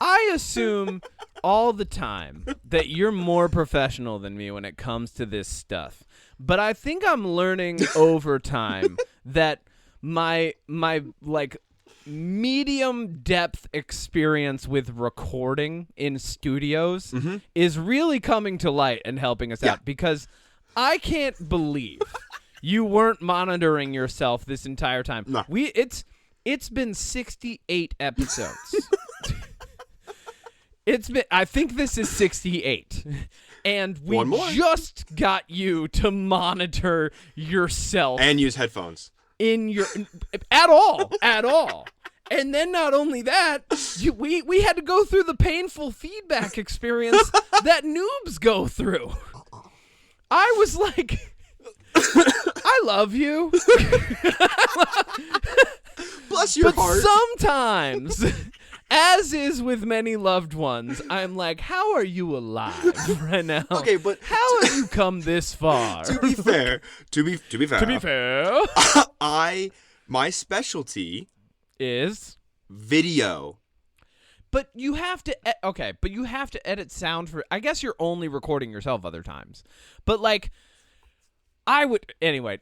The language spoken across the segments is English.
I assume all the time that you're more professional than me when it comes to this stuff. But I think I'm learning over time that my like medium depth experience with recording in studios is really coming to light and helping us out, because I can't believe you weren't monitoring yourself this entire time. No. It's been 68 episodes. I think this is 68. And we just got you to monitor yourself. And use headphones. At all. And then not only that, we had to go through the painful feedback experience that noobs go through. I was like, I love you. Bless your heart. Sometimes, as is with many loved ones, I'm like, how are you alive right now? Okay, but how have you come this far? To be fair, my specialty is video. But you have to edit sound for. I guess you're only recording yourself other times, but like. Anyway,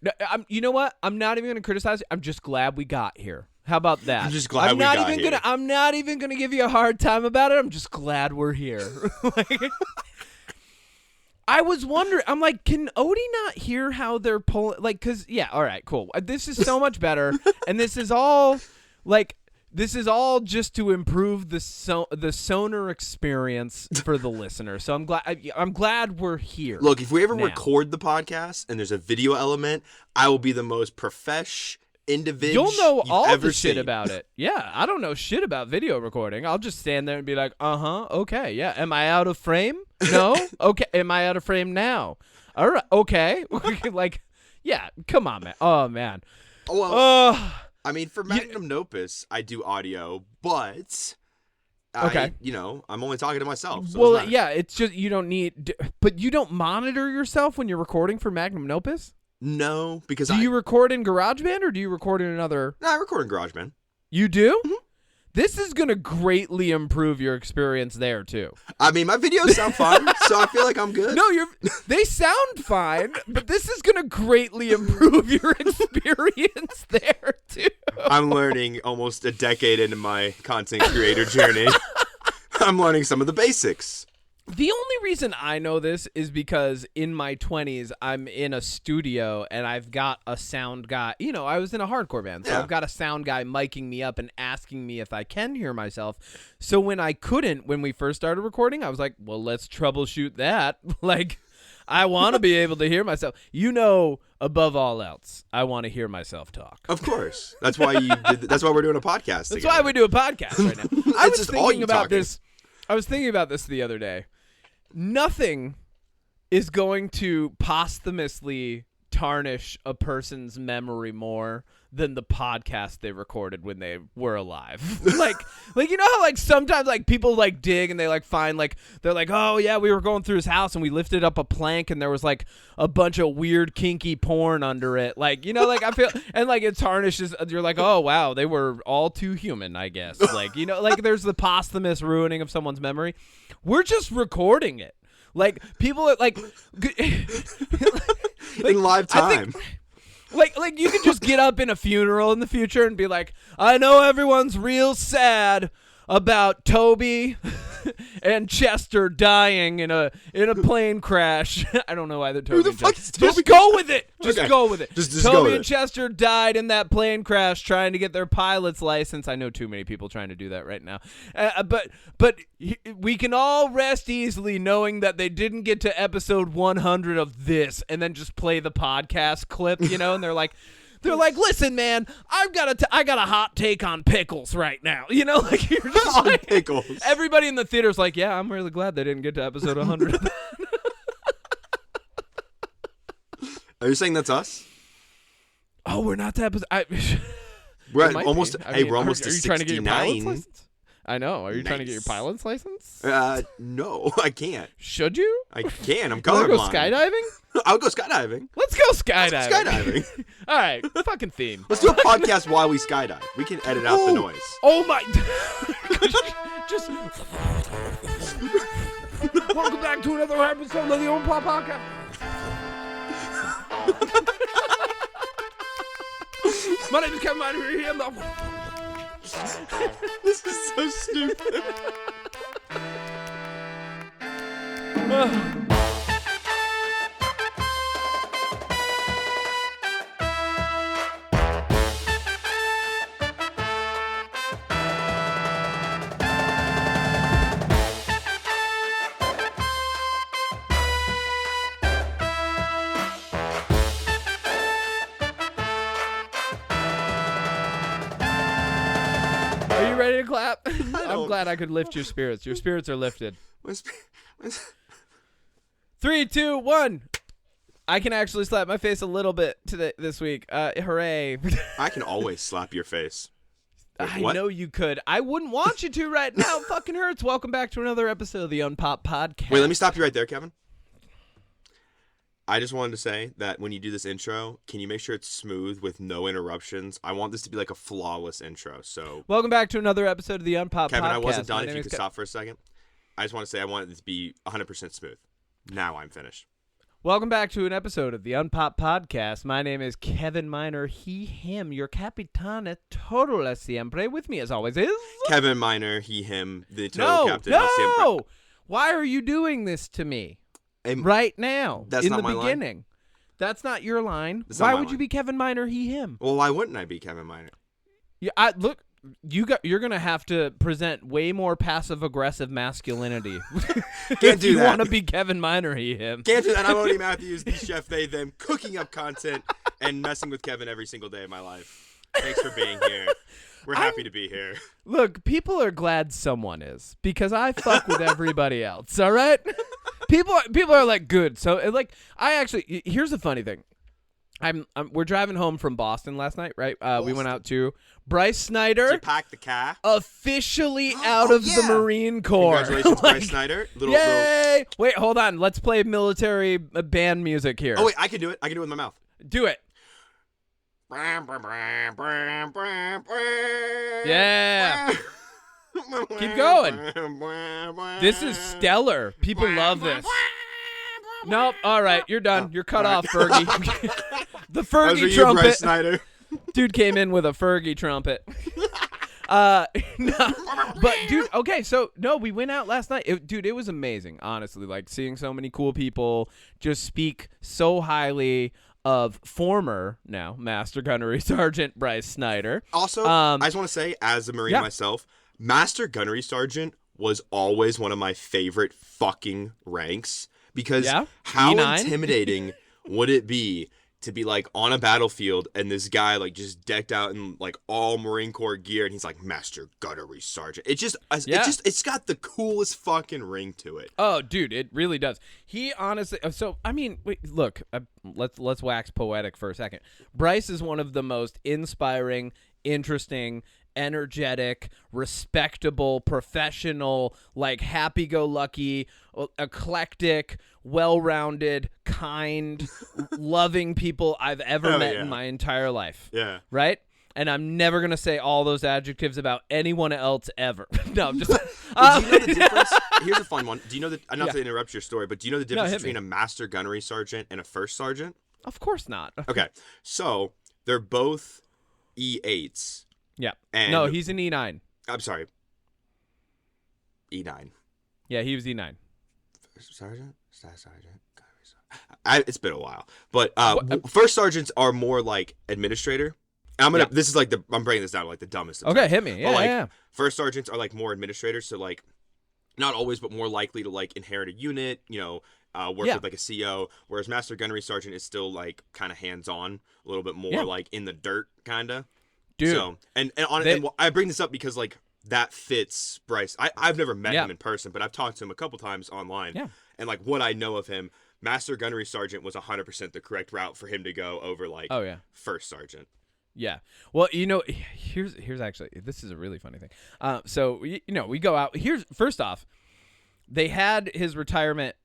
you know what? I'm not even going to criticize it. I'm just glad we got here. How about that? I'm just glad we got here. I'm not even going to give you a hard time about it. I'm just glad we're here. I was wondering, I'm like, can Odie not hear how they're pulling? Like, because, yeah, all right, cool. This is so much better. And this is all just to improve the Sonar experience for the listener. So I'm glad we're here. Look, if we ever record the podcast and there's a video element, I will be the most profesh individual. You'll know all the shit about it. Yeah, I don't know shit about video recording. I'll just stand there and be like, okay, yeah. Am I out of frame? No? Okay. Am I out of frame now? All right. Okay. Like, yeah. Come on, man. Oh man. Well. I mean, for Magnum Opus, I do audio, but I'm only talking to myself. So well, yeah, it's just you don't need, but you don't monitor yourself when you're recording for Magnum Opus? No, because do you record in GarageBand or do you record in another? No, I record in GarageBand. You do? Mm-hmm. This is going to greatly improve your experience there, too. I mean, my videos sound fine, so I feel like I'm good. No, they sound fine, but this is going to greatly improve your experience there, too. I'm learning almost a decade into my content creator journey. I'm learning some of the basics. The only reason I know this is because in my 20s, I'm in a studio and I've got a sound guy. You know, I was in a hardcore band, so I've got a sound guy miking me up and asking me if I can hear myself. So when we first started recording, I was like, well, let's troubleshoot that. Like, I want to be able to hear myself. You know, above all else, I want to hear myself talk. Of course. That's why that's why we're doing a podcast together. That's why we do a podcast right now. I was thinking about this. I was thinking about this the other day. Nothing is going to posthumously tarnish a person's memory more than the podcast they recorded when they were alive. like you know how like sometimes like people like dig and they like find like they're like, oh yeah, we were going through his house and we lifted up a plank and there was like a bunch of weird kinky porn under it. Like, you know, like I feel and like it tarnishes. You're like, oh wow, they were all too human, I guess. Like, you know, like there's the posthumous ruining of someone's memory. We're just recording it. Like people are like in live time. Like you could just get up in a funeral in the future and be like, I know everyone's real sad about Toby and Chester dying in a plane crash. I don't know either. Toby. Who the fuck is Toby? Just go with it. Just okay. go with it. Just Toby go with and it. Chester died in that plane crash trying to get their pilot's license. I know too many people trying to do that right now. But we can all rest easily knowing that they didn't get to episode 100 of this and then just play the podcast clip, you know, and they're like, listen, man, I got a hot take on pickles right now. You know, like you're just on like, pickles. Everybody in the theater's like, yeah, I'm really glad they didn't get to episode 100. Are you saying that's us? Oh, we're not to episode. We're at almost. We're almost to are you trying to get your pilot's 69. license? I know. Are you trying to get your pilot's license? No, I can't. Should you? I can. I'm You wanna colorblind. go skydiving? I'll go skydiving. Let's go skydiving. Skydiving. All right, fucking theme. Let's do a podcast while we skydive. We can edit out the noise. Oh my! Just welcome back to another episode of the UnPop podcast. My name is Kevin Miner here. This is so stupid. Are you ready to clap? I'm glad I could lift your spirits. Your spirits are lifted. 3, 2, 1. I can actually slap my face a little bit this week. Hooray. I can always slap your face. I know you could. I wouldn't want you to right now. It fucking hurts. Welcome back to another episode of the UnPop podcast. Wait, let me stop you right there, Kevin. I just wanted to say that when you do this intro, can you make sure it's smooth with no interruptions? I want this to be like a flawless intro. So, welcome back to another episode of the UnPop podcast. Kevin, I wasn't done. If you could stop for a second. I just want to say I want it to be 100% smooth. Now I'm finished. Welcome back to an episode of the UnPop podcast. My name is Kevin Miner, he, him, your capitane total siempre. With me, as always, is... Kevin Miner, he, him, the total captain of siempre. No! Why are you doing this to me right now, that's in not the my beginning? Line? That's not your line. That's Why not my would line. you be Kevin Miner, he, him? Well, why wouldn't I be Kevin Miner? Yeah, look... You're gonna have to present way more passive-aggressive masculinity. Can't do you that. want to be Kevin Miner, he, him. Can't do that. I'm Odie Matthews, the chef, they, them, cooking up content and messing with Kevin every single day of my life. Thanks for being here. We're happy to be here. Look, people are glad someone is because I fuck with everybody else. All right, people are like good. So like, here's the funny thing. We're driving home from Boston last night, right? We went out to Bryce Snyder. Did you pack the car? Officially out of the Marine Corps. Congratulations, Bryce Snyder. Yay! Wait, hold on. Let's play military band music here. Oh wait, I can do it. I can do it with my mouth. Do it. Yeah. Keep going. This is stellar. People love this. Nope. All right, you're done. You're cut off, Fergie. The Fergie trumpet. Bryce Snyder. Dude came in with a Fergie trumpet. No, but dude, okay, so no, we went out last night. It was amazing, honestly. Like seeing so many cool people just speak so highly of former now Master Gunnery Sergeant Bryce Snyder. Also, I just want to say, as a Marine myself, Master Gunnery Sergeant was always one of my favorite fucking ranks. Because how E9? intimidating would it be to be like on a battlefield and this guy like just decked out in like all Marine Corps gear and he's like Master Gunnery Sergeant. It's got the coolest fucking ring to it. Oh, dude, it really does. He honestly, so I mean, wait, look, let's wax poetic for a second. Bryce is one of the most inspiring, interesting, energetic, respectable, professional, like happy-go-lucky, eclectic, well-rounded, kind, loving people I've ever met in my entire life. Yeah. Right? And I'm never going to say all those adjectives about anyone else ever. No, I'm just... Do you know the difference? Here's a fun one. Do you know that, not to interrupt your story, but do you know the difference between a Master Gunnery Sergeant and a First Sergeant? Of course not. Okay. So, they're both E8s. Yeah. And no, he's an E9. I'm sorry. E9. Yeah, he was E9. First Sergeant? Staff Sergeant? It's been a while. But First Sergeants are more like administrator. This is like I'm breaking this down to like the dumbest of Okay, times. hit me. Yeah, yeah. First Sergeants are like more administrators, so like not always, but more likely to like inherit a unit, work with like a CO, whereas Master Gunnery Sergeant is still like kind of hands-on, a little bit more like in the dirt kind of. Dude. So, and I bring this up because like that fits Bryce. I've never met him in person, but I've talked to him a couple times online. Yeah. And like what I know of him, Master Gunnery Sergeant was 100% the correct route for him to go over like First Sergeant. Yeah. Well, here's actually, this is a really funny thing. So we go out. First off, they had his retirement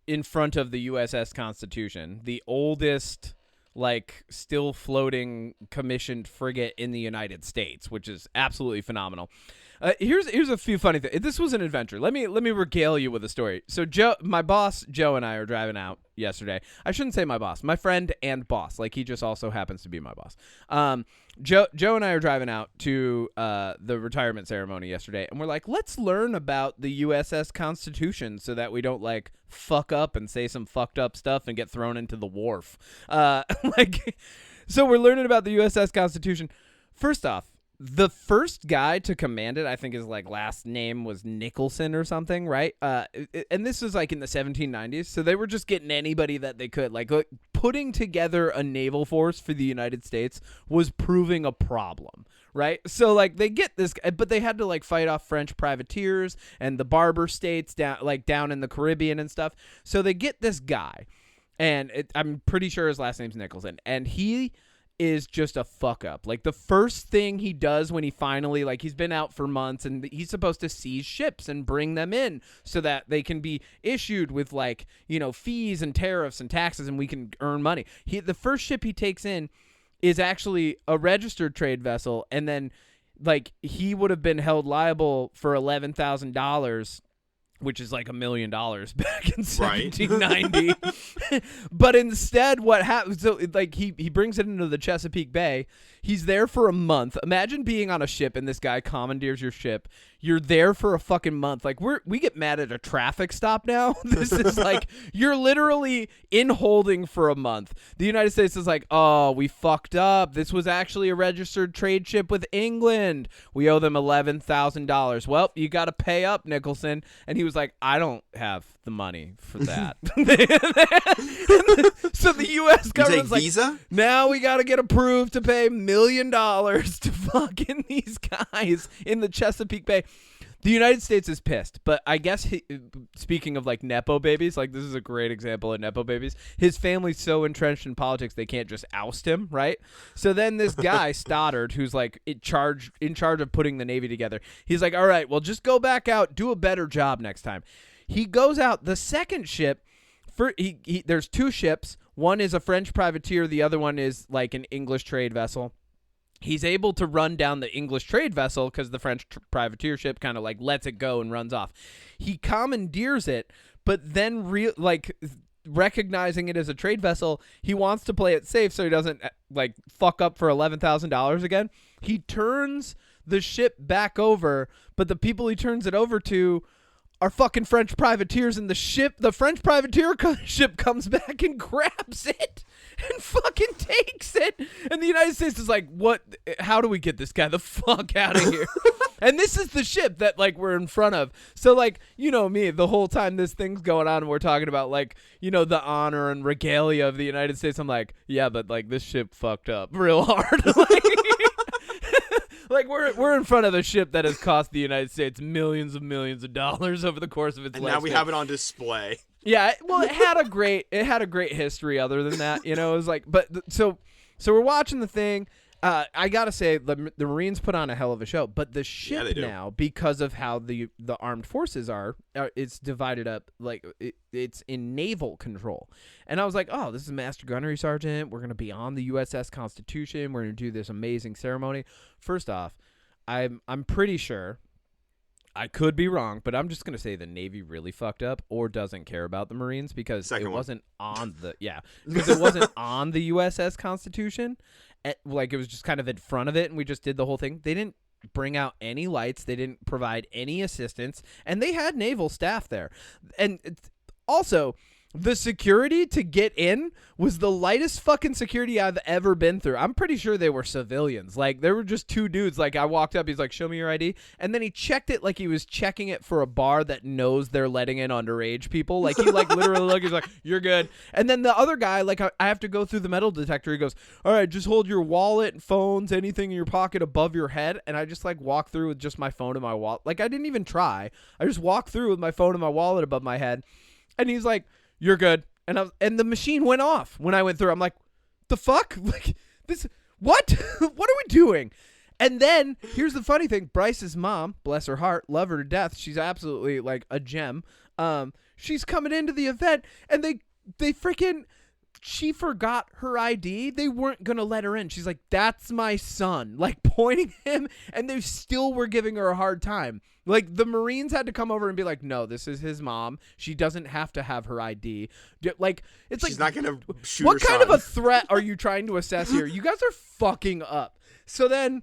in front of the USS Constitution, the oldest, like, still floating commissioned frigate in the United States, which is absolutely phenomenal. Here's a few funny things. This was an adventure. Let me regale you with a story. So my boss Joe and I are driving out yesterday. I shouldn't say my boss, my friend and boss. Like, he just also happens to be my boss. Joe and I are driving out to the retirement ceremony yesterday, and we're like, let's learn about the USS Constitution so that we don't like fuck up and say some fucked up stuff and get thrown into the wharf. So we're learning about the USS Constitution. First off, the first guy to command it, I think his like last name was Nicholson or something, right? And this was like in the 1790s, so they were just getting anybody that they could. Like putting together a naval force for the United States was proving a problem, right? So like they get this, but they had to like fight off French privateers and the Barber States down in the Caribbean and stuff. So they get this guy, and I'm pretty sure his last name's Nicholson, and he is just a fuck up. Like, the first thing he does when he finally, like, he's been out for months and he's supposed to seize ships and bring them in so that they can be issued with, like, fees and tariffs and taxes, and we can earn money. The first ship he takes in is actually a registered trade vessel, and then, like, he would have been held liable for $11,000, which is like $1 million back in 1790. Right. But instead, what happens? So, like, he brings it into the Chesapeake Bay. He's there for a month. Imagine being on a ship and this guy commandeers your ship. You're there for a fucking month. Like, we get mad at a traffic stop now. This is like, you're literally in holding for a month. The United States is like, oh, we fucked up. This was actually a registered trade ship with England. We owe them $11,000. Well, you got to pay up, Nicholson. And he was like, I don't have the money for that. So the U.S. government's like, Visa? Now we got to get approved to pay $1 million to fucking these guys in the Chesapeake Bay. The United States is pissed, but I guess speaking of like Nepo babies, like this is a great example of Nepo babies. His family's so entrenched in politics they can't just oust him, right? So then this guy Stoddard, who's like in charge of putting the Navy together, he's like, all right, well, just go back out, do a better job next time. He goes out. The second ship, there's two ships. One is a French privateer. The other one is like an English trade vessel. He's able to run down the English trade vessel because the French privateer ship kind of like lets it go and runs off. He commandeers it, but then recognizing it as a trade vessel, he wants to play it safe so he doesn't like fuck up for $11,000 again. He turns the ship back over, but the people he turns it over to are fucking French privateers, and the French privateer ship comes back and grabs it and fucking takes it. And the United States is like, what? How do we get this guy the fuck out of here? And this is the ship that like we're in front of. So like, me, the whole time this thing's going on and we're talking about like, the honor and regalia of the United States. I'm like, yeah, but like this ship fucked up real hard. Like we're in front of the ship that has cost the United States millions of dollars over the course of its life. And now we have it on display. Yeah, well, it had a great history. Other than that, it was like, but so we're watching the thing. I gotta say, the Marines put on a hell of a show, but the ship now, because of how the armed forces are, it's divided up, like it's in naval control. And I was like, oh, this is Master Gunnery Sergeant. We're gonna be on the USS Constitution. We're gonna do this amazing ceremony. First off, I'm pretty sure. I could be wrong, but I'm just going to say the Navy really fucked up or doesn't care about the Marines because it wasn't on the USS Constitution. Like it was just kind of in front of it, and we just did the whole thing. They didn't bring out any lights. They didn't provide any assistance, and they had naval staff there. And also, the security to get in was the lightest fucking security I've ever been through. I'm pretty sure they were civilians. Like, there were just two dudes. Like, I walked up, he's like, show me your ID. And then he checked it like he was checking it for a bar that knows they're letting in underage people. Like, he, like, literally looked, he's like, you're good. And then the other guy, like, I have to go through the metal detector. He goes, all right, just hold your wallet, phones, anything in your pocket above your head. And I just, like, walk through with just my phone and my wallet. Like, I didn't even try. I just walked through with my phone and my wallet above my head. And he's like, you're good. And the machine went off when I went through. I'm like, the fuck? Like this, what? What are we doing? And then here's the funny thing. Bryce's mom, bless her heart, love her to death. She's absolutely like a gem. She's coming into the event, and they freaking, she forgot her ID. They weren't going to let her in. She's like, that's my son, like pointing him, and they still were giving her a hard time. Like the Marines had to come over and be like, no, this is his mom. She doesn't have to have her ID. Like, it's She's like, not going to shoot what her kind son. of a threat are you trying to assess here? You guys are fucking up. So then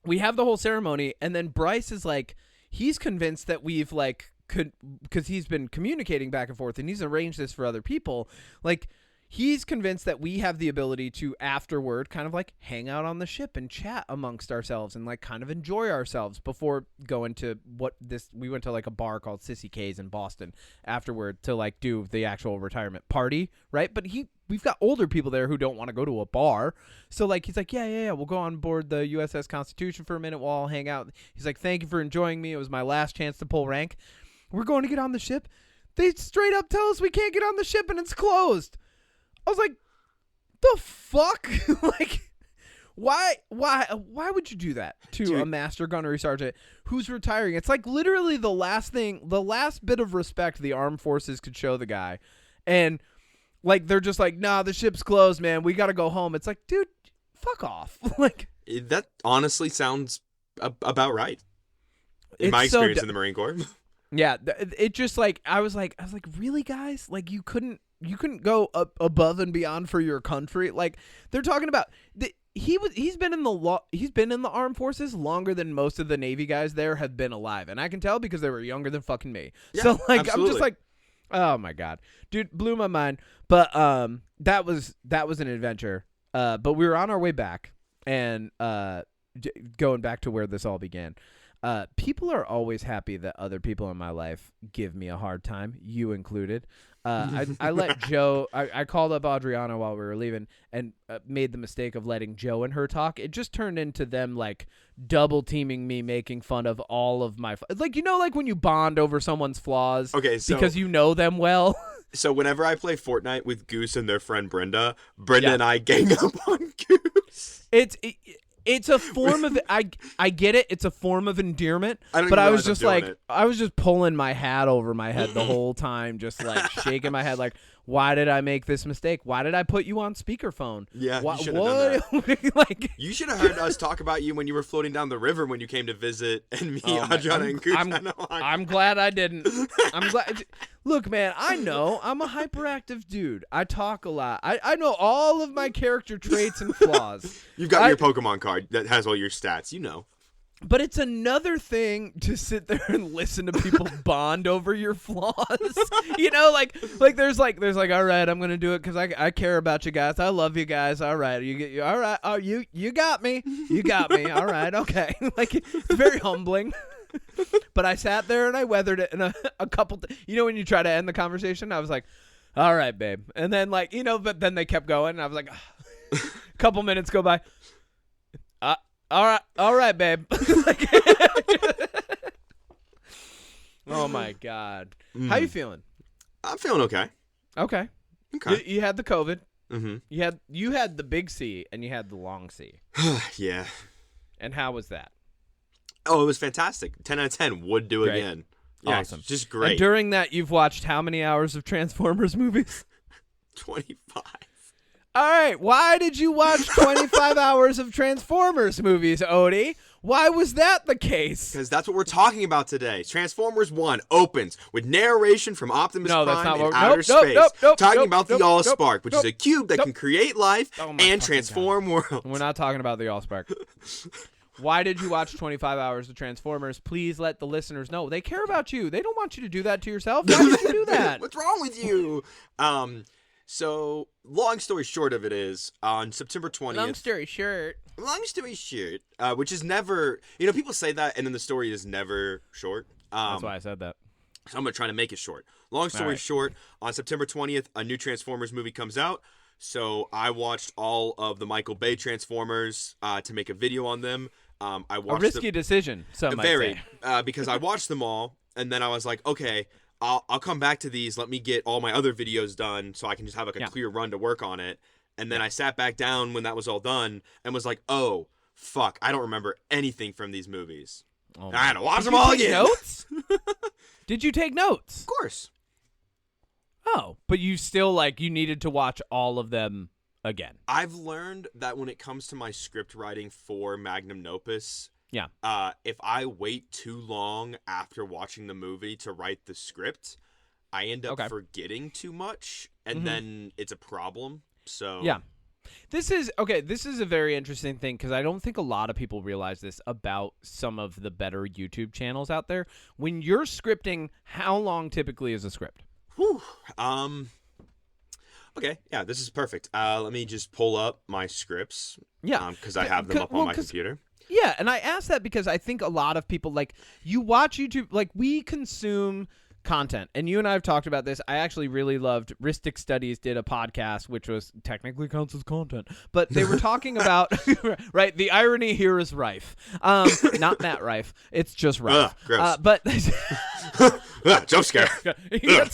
we have the whole ceremony, and then Bryce is like, he's convinced that we've like because he's been communicating back and forth, and he's arranged this for other people. Like, he's convinced that we have the ability to afterward kind of like hang out on the ship and chat amongst ourselves and like kind of enjoy ourselves before going to we went to like a bar called Sissy K's in Boston afterward to like do the actual retirement party, right? But we've got older people there who don't want to go to a bar. So like, he's like, yeah, we'll go on board the USS Constitution for a minute. We'll all hang out. He's like, thank you for enjoying me. It was my last chance to pull rank. We're going to get on the ship. They straight up tell us we can't get on the ship and it's closed. I was like, the fuck? Like, why would you do that to a master gunnery sergeant who's retiring? It's like literally the last bit of respect the armed forces could show the guy. And like, they're just like, nah, the ship's closed, man. We got to go home. It's like, dude, fuck off. Like, that honestly sounds about right. In my experience in the Marine Corps. Yeah. It just like, I was like, really, guys? Like, you couldn't go above and beyond for your country. Like, they're talking about he's been in the armed forces longer than most of the Navy guys there have been alive, and I can tell because they were younger than fucking me. Yeah, so like, absolutely. I'm just like, oh my god, dude, blew my mind. But that was an adventure. But we were on our way back, and going back to where this all began. People are always happy that other people in my life give me a hard time, you included. I let Joe, I called up Adriana while we were leaving and made the mistake of letting Joe and her talk. It just turned into them like double teaming me, making fun of all of my, like, you know, like when you bond over someone's flaws because you know them well. So whenever I play Fortnite with Goose and their friend Brenda and I gang up on Goose. It's a form of I get it. It's a form of endearment, but I was just pulling my hat over my head the whole time, just like shaking my head, like, why did I make this mistake? Why did I put you on speakerphone? Yeah, you should have done that. Like, you should have heard us talk about you when you were floating down the river when you came to visit, and me, Adriana, and Goose. I'm glad I didn't. I'm glad. Look, man, I know I'm a hyperactive dude. I talk a lot. I know all of my character traits and flaws. You've got your Pokemon card that has all your stats, you know. But it's another thing to sit there and listen to people bond over your flaws. You know, like there's like, all right, I'm gonna do it because I care about you guys. I love you guys. All right, all right. Oh, you got me. You got me. All right, okay. Like, it's very humbling. But I sat there and I weathered it. And a couple, you know, when you try to end the conversation, I was like, all right, babe. And then like, you know, but then they kept going, and I was like, a couple minutes go by. All right, babe. Like, oh my god, how you feeling? I'm feeling okay. Okay. You had the COVID. Mm-hmm. You had the big C and you had the long C. Yeah. And how was that? Oh, it was fantastic. 10 out of 10. Would do great. Again. Yeah, awesome. Just great. And during that, you've watched how many hours of Transformers movies? 25. All right, why did you watch 25 hours of Transformers movies, Odie? Why was that the case? Because that's what we're talking about today. Transformers 1 opens with narration from Optimus Prime in outer space, talking about the Allspark, which is a cube that can create life and transform worlds. We're not talking about the Allspark. Why did you watch 25 hours of Transformers? Please let the listeners know. They care about you. They don't want you to do that to yourself. Why did you do that? What's wrong with you? So, long story short of it is, on September 20th... Long story short, which is never... You know, people say that, and then the story is never short. That's why I said that. So I'm going to try to make it short. Long story short, on September 20th, a new Transformers movie comes out. So, I watched all of the Michael Bay Transformers to make a video on them. I watched a risky decision, some might say. Because I watched them all, and then I was like, okay... I'll come back to these. Let me get all my other videos done so I can just have like a clear run to work on it. And then I sat back down when that was all done and was like, oh, fuck, I don't remember anything from these movies. Oh, I had to watch them all again. Notes? Did you take notes? Of course. Oh, but you still, like, you needed to watch all of them again. I've learned that when it comes to my script writing for Magnum Opus, yeah, if I wait too long after watching the movie to write the script, I end up forgetting too much, and then it's a problem. So yeah. This is a very interesting thing because I don't think a lot of people realize this about some of the better YouTube channels out there. When you're scripting, how long typically is a script? Whew. Okay, yeah, this is perfect. Let me just pull up my scripts. Yeah. Because I have them up on my computer. Yeah, and I ask that because I think a lot of people, like, you watch YouTube, like, we consume content, and you and I have talked about this. I actually really loved Ristic Studies did a podcast, which was technically counts as content, but they were talking about right. The irony here is rife, not Matt Rife. It's just rife. Gross. But jump scare. You had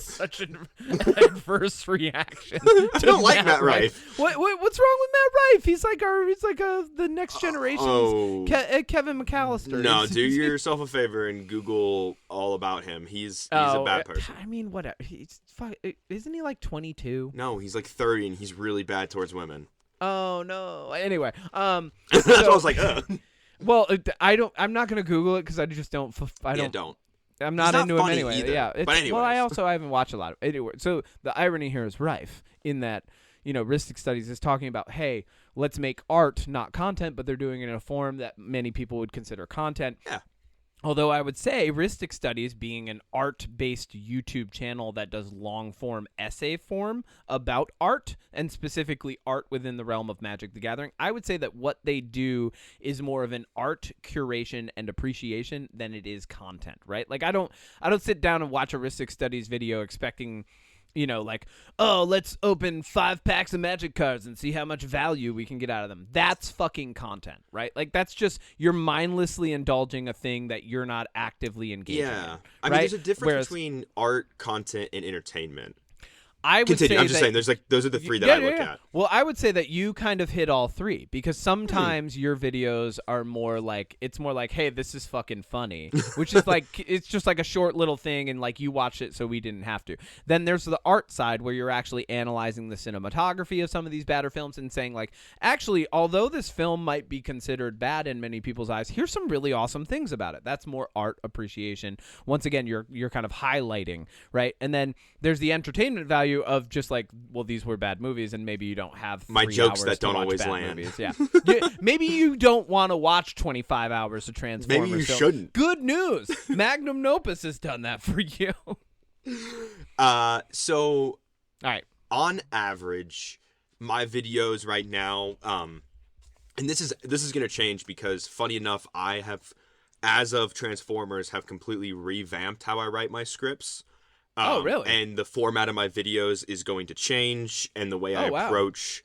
such an adverse reaction. I don't like Matt Rife. What's wrong with Matt Rife? He's like the next generation. Kevin McAllister. No, do yourself a favor and Google all about him. He's a bad person. I mean, whatever. Isn't he like 22? No, he's like 30, and he's really bad towards women. Oh no. Anyway, that's what I was like. Well, I'm not gonna Google it because I just don't. Don't. I'm not into him anyway. Either. Yeah. But anyways. Well, I haven't watched a lot of it. Anyway, so the irony here is rife in that, Ristic Studies is talking about, hey, let's make art, not content, but they're doing it in a form that many people would consider content. Yeah. Although I would say Ristic Studies, being an art-based YouTube channel that does long-form essay form about art, and specifically art within the realm of Magic the Gathering, I would say that what they do is more of an art curation and appreciation than it is content, right? Like, I don't sit down and watch a Ristic Studies video expecting, like, oh, let's open 5 packs of Magic cards and see how much value we can get out of them. That's fucking content, right? Like, that's just, you're mindlessly indulging a thing that you're not actively engaging in. Yeah. I mean, there's a difference between art, content, and entertainment. I would Continue. say I'm just saying, there's like those are the three that I look at. Well, I would say that you kind of hit all three because sometimes your videos are more like, it's more like, hey, this is fucking funny, which is like, it's just like a short little thing and like you watched it so we didn't have to. Then there's the art side where you're actually analyzing the cinematography of some of these badder films and saying like, actually, although this film might be considered bad in many people's eyes, here's some really awesome things about it. That's more art appreciation. Once again, you're kind of highlighting, right? And then there's the entertainment value of just like, well, these were bad movies and maybe you don't have 3 my jokes hours that don't to watch always bad land. Movies. Yeah. Maybe you don't want to watch 25 hours of Transformers. Maybe you shouldn't. Good news. Magnum Opus has done that for you. So all right, on average, my videos right now, and this is going to change because funny enough, I have, as of Transformers, have completely revamped how I write my scripts. Oh, really? And the format of my videos is going to change, and the way I approach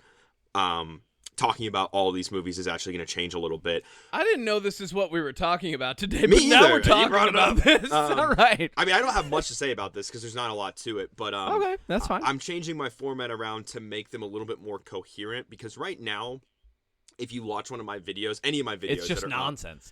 talking about all these movies is actually going to change a little bit. I didn't know this is what we were talking about today, Me but either. now we're talking about this. All right. I mean, I don't have much to say about this because there's not a lot to it, but okay, that's fine. I'm changing my format around to make them a little bit more coherent because right now, if you watch one of my videos, any of my videos, it's just nonsense.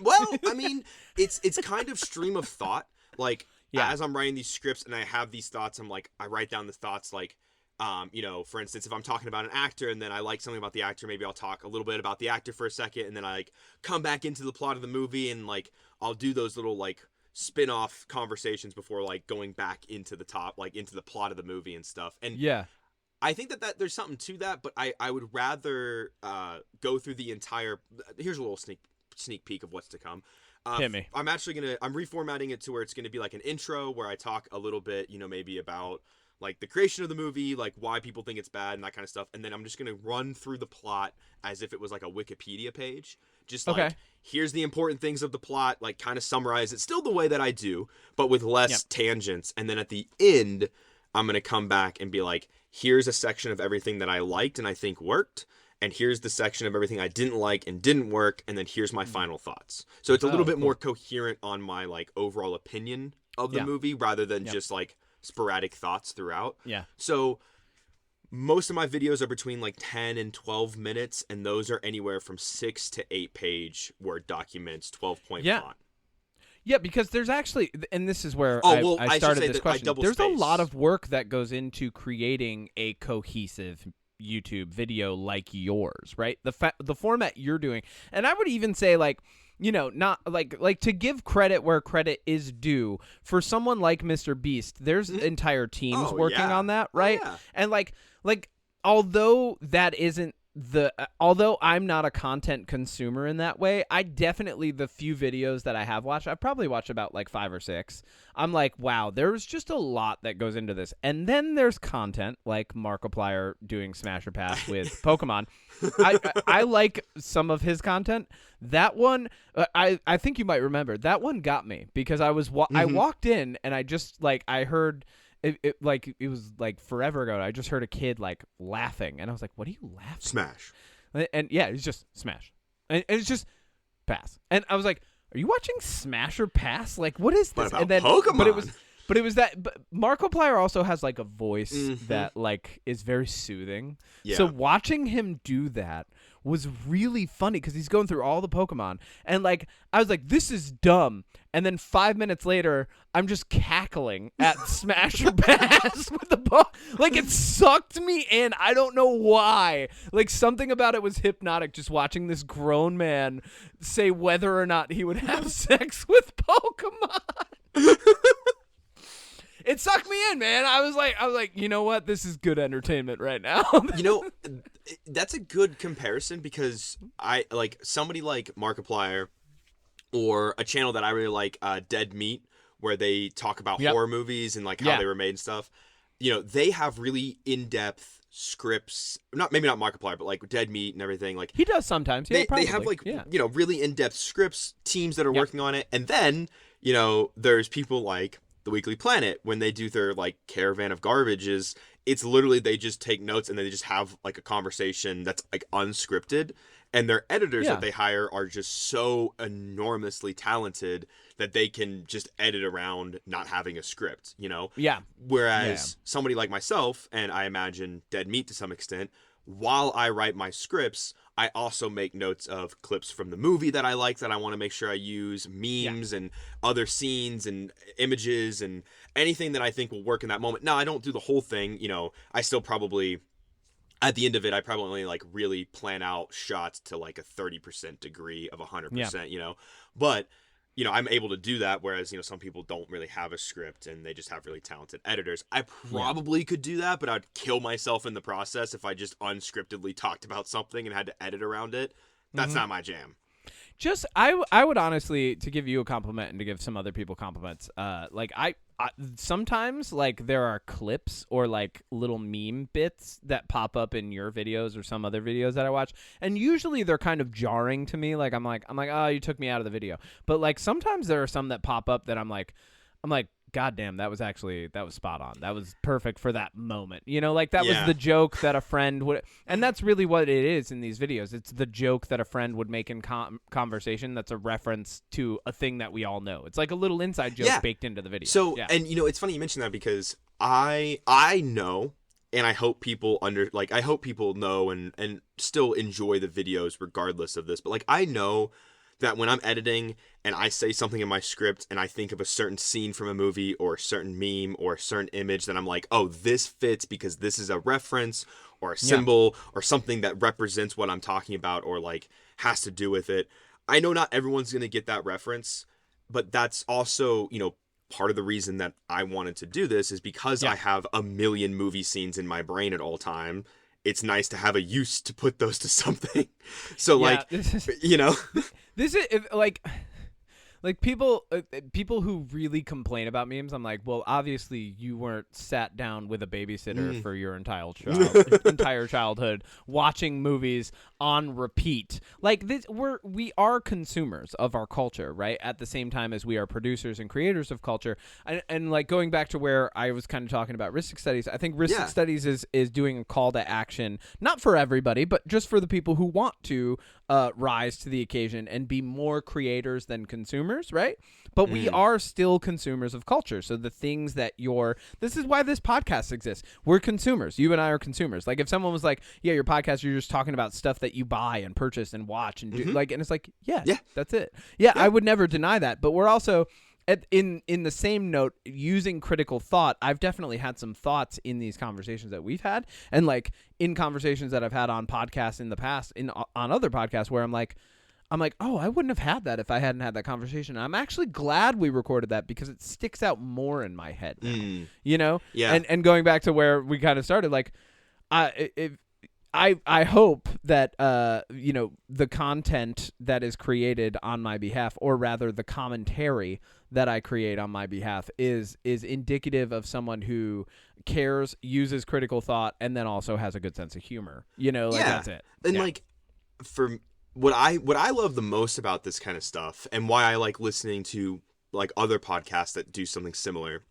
Well, I mean, it's kind of stream of thought. Like, yeah. As I'm writing these scripts and I have these thoughts, I'm like, I write down the thoughts like, for instance, if I'm talking about an actor and then I like something about the actor, maybe I'll talk a little bit about the actor for a second and then I like come back into the plot of the movie and like I'll do those little like spin-off conversations before like going back into the into the plot of the movie and stuff. And yeah. I think that there's something to that, but I would rather go through the entire. Here's a little sneak peek of what's to come. Hit me. I'm reformatting it to where it's gonna be like an intro where I talk a little bit, maybe about like the creation of the movie, like why people think it's bad and that kind of stuff, and then I'm just gonna run through the plot as if it was like a Wikipedia page, just like here's the important things of the plot, like kind of summarize it, still the way that I do, but with less tangents, and then at the end, I'm gonna come back and be like, here's a section of everything that I liked and I think worked. And here's the section of everything I didn't like and didn't work, and then here's my final thoughts. So it's a little bit more coherent on my like overall opinion of the movie rather than just like sporadic thoughts throughout. Yeah. So most of my videos are between like 10 and 12 minutes, and those are anywhere from 6 to 8 page Word documents, 12-point font. Yeah, because there's actually, and this is where I started this question. There's a lot of work that goes into creating a cohesive YouTube video like yours, right? The format you're doing, and I would even say like, you know, not like to give credit where credit is due. For someone like Mr. Beast, there's entire teams working on that, right? And like although that isn't although I'm not a content consumer in that way, I definitely, the few videos that I have watched, I've probably watched about like 5 or 6. I'm like, wow, there's just a lot that goes into this. And then there's content like Markiplier doing Smash or Pass with Pokemon. I like some of his content. That one, I think you might remember, that one got me because I walked in and I just like, I heard it was like forever ago. I just heard a kid like laughing, and I was like, "What are you laughing?" Smash. And yeah, it's just Smash, and it's just Pass. And I was like, "Are you watching Smash or Pass? Like, what is this?" What about Pokemon? But it was that. But Markiplier also has like a voice that like is very soothing. Yeah. So watching him do that was really funny because he's going through all the Pokemon, and like I was like, this is dumb. And then 5 minutes later, I'm just cackling at Smash or Pass with the ball. Like, it sucked me in. I don't know why. Like, something about it was hypnotic, just watching this grown man say whether or not he would have sex with Pokemon. It sucked me in, man. I was like, you know what? This is good entertainment right now. You know, that's a good comparison because I like somebody like Markiplier or a channel that I really like, Dead Meat, where they talk about horror movies and like how they were made and stuff. You know, they have really in-depth scripts. Maybe not Markiplier, but like Dead Meat and everything. Like he does sometimes. Yeah, they have like you know, really in-depth scripts, teams that are working on it, and then you know, there's people like The Weekly Planet when they do their like Caravan of Garbages. It's literally they just take notes and they just have like a conversation that's like unscripted. And their editors that they hire are just so enormously talented that they can just edit around not having a script, you know? Yeah. Whereas somebody like myself, and I imagine Dead Meat to some extent, while I write my scripts, I also make notes of clips from the movie that I like that I want to make sure I use, memes and other scenes and images and anything that I think will work in that moment. Now, I don't do the whole thing, you know, I still probably... At the end of it, I probably only like really plan out shots to like a 30% degree of 100%, you know, but you know, I'm able to do that. Whereas, you know, some people don't really have a script and they just have really talented editors. I probably could do that, but I'd kill myself in the process if I just unscriptedly talked about something and had to edit around it. That's not my jam. Just, I would honestly, to give you a compliment and to give some other people compliments, like I sometimes like there are clips or like little meme bits that pop up in your videos or some other videos that I watch, and usually they're kind of jarring to me. Like I'm like, oh, you took me out of the video. But like sometimes there are some that pop up that I'm like, God damn, that was spot on. That was perfect for that moment. You know, like that was the joke that a friend would, and that's really what it is in these videos. It's the joke that a friend would make in conversation that's a reference to a thing that we all know. It's like a little inside joke baked into the video. So, and you know, it's funny you mention that because I know, and I hope people I hope people know and still enjoy the videos regardless of this, but like I know that when I'm editing and I say something in my script and I think of a certain scene from a movie or a certain meme or a certain image, that I'm like, oh, this fits because this is a reference or a symbol or something that represents what I'm talking about or like has to do with it. I know not everyone's going to get that reference, but that's also, you know, part of the reason that I wanted to do this is because I have a million movie scenes in my brain at all time. It's nice to have a use to put those to something. So like, you know, this is like people who really complain about memes. I'm like, well, obviously you weren't sat down with a babysitter for your entire childhood watching movies on repeat. Like we are consumers of our culture, right? At the same time as we are producers and creators of culture. And like going back to where I was kind of talking about Ristic Studies, I think Ristic Studies is doing a call to action, not for everybody, but just for the people who want to rise to the occasion and be more creators than consumers, right? But we are still consumers of culture. So the things that this is why this podcast exists. We're consumers. You and I are consumers. Like if someone was like, yeah, your podcast, you're just talking about stuff that you buy and purchase and watch and do like, and it's like, yeah, that's it. Yeah, I would never deny that. But we're also in the same note, using critical thought. I've definitely had some thoughts in these conversations that we've had, and like in conversations that I've had on podcasts in the past, on other podcasts where I'm like, oh, I wouldn't have had that if I hadn't had that conversation. I'm actually glad we recorded that because it sticks out more in my head now, you know? Yeah. And going back to where we kind of started, like, I hope that, you know, the content that is created on my behalf, or rather the commentary that I create on my behalf is indicative of someone who cares, uses critical thought, and then also has a good sense of humor. You know, like that's it. And like for what I love the most about this kind of stuff, and why I like listening to like other podcasts that do something similar,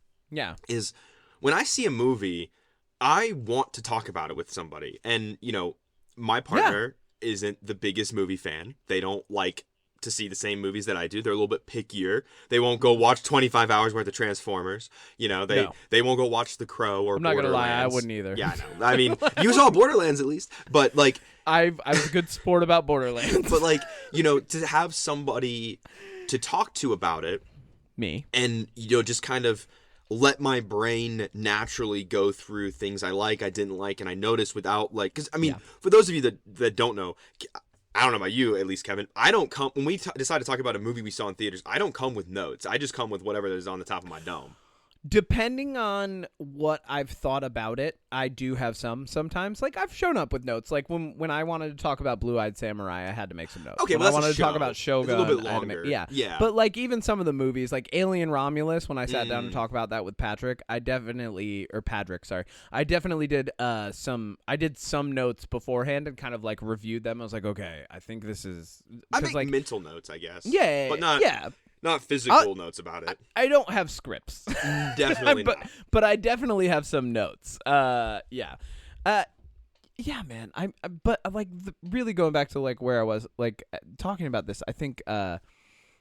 is when I see a movie, I want to talk about it with somebody. And you know, my partner isn't the biggest movie fan. They don't like to see the same movies that I do. They're a little bit pickier. They won't go watch 25 hours worth of Transformers. You know, they won't go watch The Crow or Borderlands. I'm not gonna lie, I wouldn't either. Yeah, I know. I mean, you saw Borderlands at least, but like I was a good sport about Borderlands. But like, you know, to have somebody to talk to about it, me, and you know, just kind of let my brain naturally go through things I like, I didn't like, and I noticed without like, because I mean, for those of you that don't know, I don't know about you, at least Kevin, I don't come when we decide to talk about a movie we saw in theaters. I don't come with notes. I just come with whatever is on the top of my dome. Depending on what I've thought about it, I do have sometimes. Like, I've shown up with notes. Like, when I wanted to talk about Blue-Eyed Samurai, I had to make some notes. Okay, when well, I wanted to talk about Shogun, it's a little bit longer. Yeah. But, like, even some of the movies, like Alien Romulus, when I sat down to talk about that with Patrick, I definitely did some notes beforehand and kind of, like, reviewed them. I was like, okay, I think this is... I make like, mental notes, I guess. Yeah. But not physical notes about it. I don't have scripts. Definitely not. But I definitely have some notes. Yeah, man. But like really going back to like where I was like talking about this, I think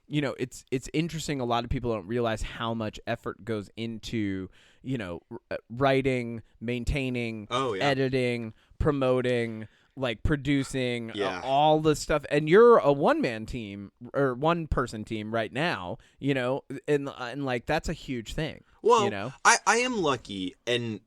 you know, it's interesting. A lot of people don't realize how much effort goes into, you know, writing, maintaining, editing, promoting, like producing, all the stuff. And you're a one-man team or one-person team right now, you know, and like that's a huge thing. Well, you know? I am lucky, and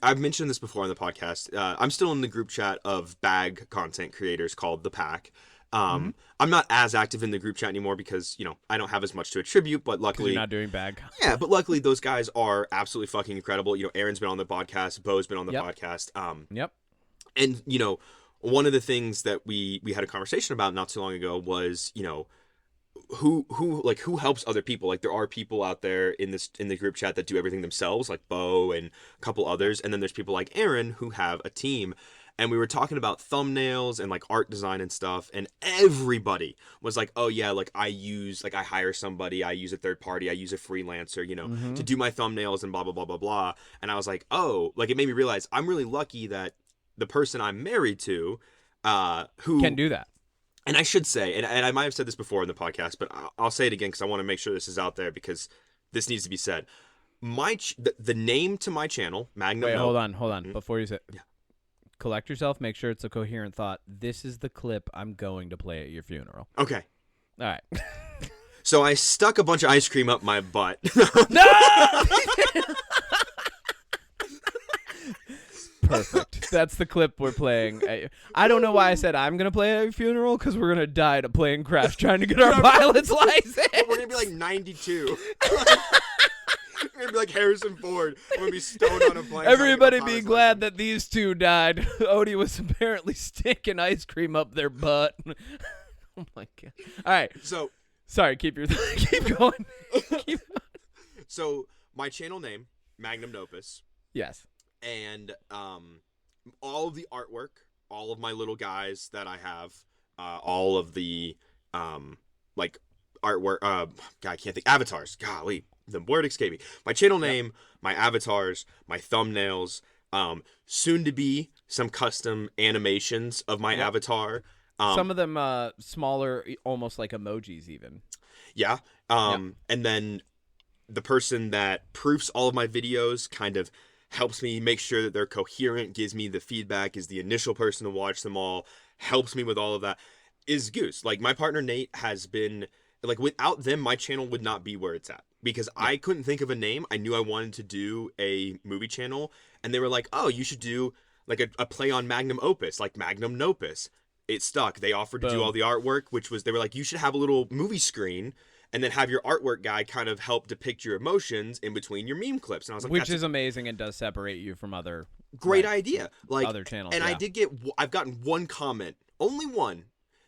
I've mentioned this before on the podcast. I'm still in the group chat of bag content creators called The Pack. I'm not as active in the group chat anymore because, you know, I don't have as much to attribute, but luckily... You're not doing bag. Yeah, but luckily those guys are absolutely fucking incredible. You know, Aaron's been on the podcast, Bo's been on the podcast. And, you know, one of the things that we had a conversation about not too long ago was, you know, who helps other people. Like, there are people out there in the group chat that do everything themselves, like Bo and a couple others, and then there's people like Aaron who have a team. And we were talking about thumbnails and like art design and stuff, and everybody was like, oh yeah, like I hire somebody, I use a third party, I use a freelancer, you know, to do my thumbnails and blah blah blah blah blah. And I was like, oh, like it made me realize I'm really lucky that the person I'm married to, who can do that. And I should say, and I might have said this before in the podcast, but I'll say it again because I want to make sure this is out there because this needs to be said. The name to my channel, Magnum. Wait, hold on. Before you say, collect yourself. Make sure it's a coherent thought. This is the clip I'm going to play at your funeral. Okay. All right. So I stuck a bunch of ice cream up my butt. No. Perfect. That's the clip we're playing. I don't know why I said I'm going to play at your funeral, because we're going to die at a plane crash trying to get our pilot's license. We're going to be like 92. We're going to be like Harrison Ford. We're going to be stoned on a plane. Everybody be glad that these two died. Odie was apparently sticking ice cream up their butt. Oh, my God. All right. So, sorry, keep going. Keep going. So, my channel name, Magnum Opus. Yes. And all of the artwork, all of my little guys that I have, all of the like artwork, God, I can't think, avatars. Golly, the word escaped me. My channel name, my avatars, my thumbnails, soon to be some custom animations of my avatar. Some of them smaller, almost like emojis even. Yeah. And then the person that proofs all of my videos kind of helps me make sure that they're coherent, gives me the feedback, is the initial person to watch them all, helps me with all of that, is Goose. Like, my partner Nate has been, like, without them, my channel would not be where it's at. Because I couldn't think of a name. I knew I wanted to do a movie channel. And they were like, oh, you should do, like, a play on Magnum Opus, like Magnum Nopus. It stuck. They offered to do all the artwork, which was, they were like, you should have a little movie screen and then have your artwork guy kind of help depict your emotions in between your meme clips. And I was like, which is amazing and does separate you from other great idea, like other channels. And I've gotten one comment, only one,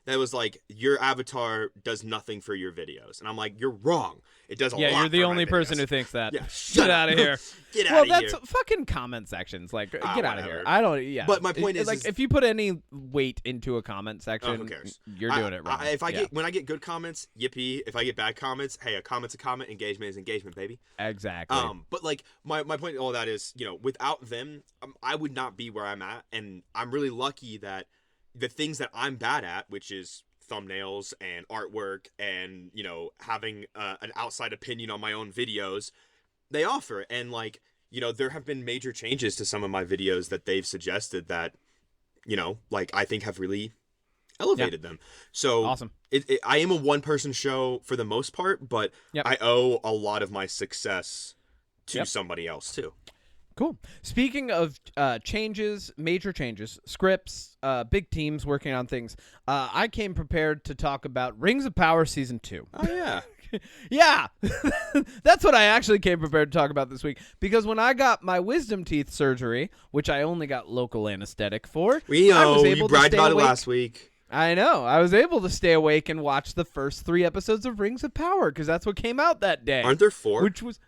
that was like, your avatar does nothing for your videos. And I'm like, you're wrong. It does a lot. Yeah, you're the for only my person videos. who thinks that. Yeah, get out of here. Get out of here. Well, that's fucking comment sections. Like, get out of here. I don't. Yeah. But my point is, like, if you put any weight into a comment section, who cares? You're doing it wrong. When I get good comments, yippee. If I get bad comments, hey, a comment's a comment. Engagement is engagement, baby. Exactly. But like my point in all that is, without them, I would not be where I'm at, and I'm really lucky that the things that I'm bad at, which is thumbnails and artwork and having an outside opinion on my own videos, they offer. And like, there have been major changes to some of my videos that they've suggested that like, I think have really elevated them. So awesome. I am a one-person show for the most part, but I owe a lot of my success to somebody else too. Cool. Speaking of changes, major changes, scripts, big teams working on things, I came prepared to talk about Rings of Power Season 2. Oh, yeah. Yeah. That's what I actually came prepared to talk about this week. Because when I got my wisdom teeth surgery, which I only got local anesthetic for, we know, you bragged about it last week. I know. I was able to stay awake and watch the first 3 episodes of Rings of Power because that's what came out that day. Aren't there 4? Which was...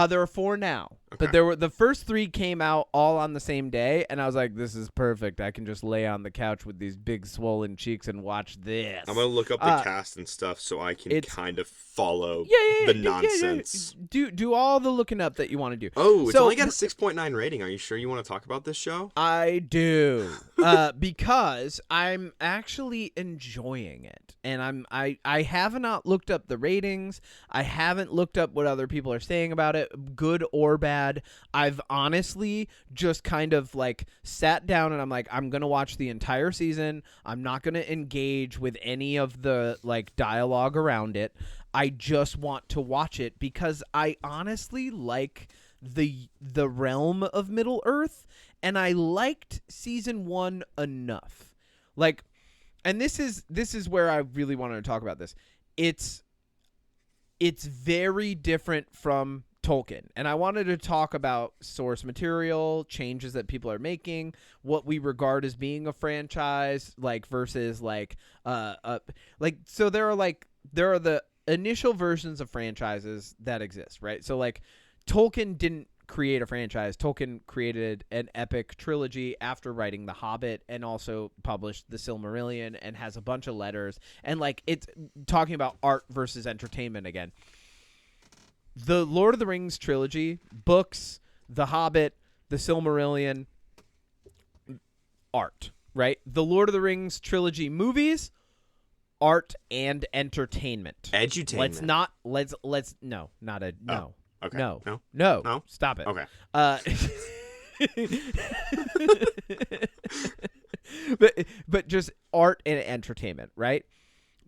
there are 4 now, but the first 3 came out all on the same day, and I was like, "This is perfect. I can just lay on the couch with these big swollen cheeks and watch this." I'm gonna look up the cast and stuff so I can kind of follow the nonsense. Do all the looking up that you want to do. Oh, it's only got a 6.9 rating. Are you sure you want to talk about this show? I do, because I'm actually enjoying it, and I have not looked up the ratings. I haven't looked up what other people are saying about it, good or bad. I've honestly just kind of like sat down and I'm like, I'm gonna watch the entire season. I'm not gonna engage with any of the like dialogue around it. I just want to watch it because I honestly like the realm of Middle Earth, and I liked season 1 enough. Like, and this is where I really wanted to talk about this. It's very different from Tolkien, and I wanted to talk about source material, changes that people are making, what we regard as being a franchise, like versus like so there are the initial versions of franchises that exist, right? So like Tolkien didn't create a franchise. Tolkien created an epic trilogy after writing The Hobbit and also published The Silmarillion and has a bunch of letters, and like it's talking about art versus entertainment again. The Lord of the Rings trilogy, books, The Hobbit, The Silmarillion, art, right? The Lord of the Rings trilogy movies, art and entertainment. Edutainment. No. Okay. No. Stop it. Okay. But just art and entertainment, right?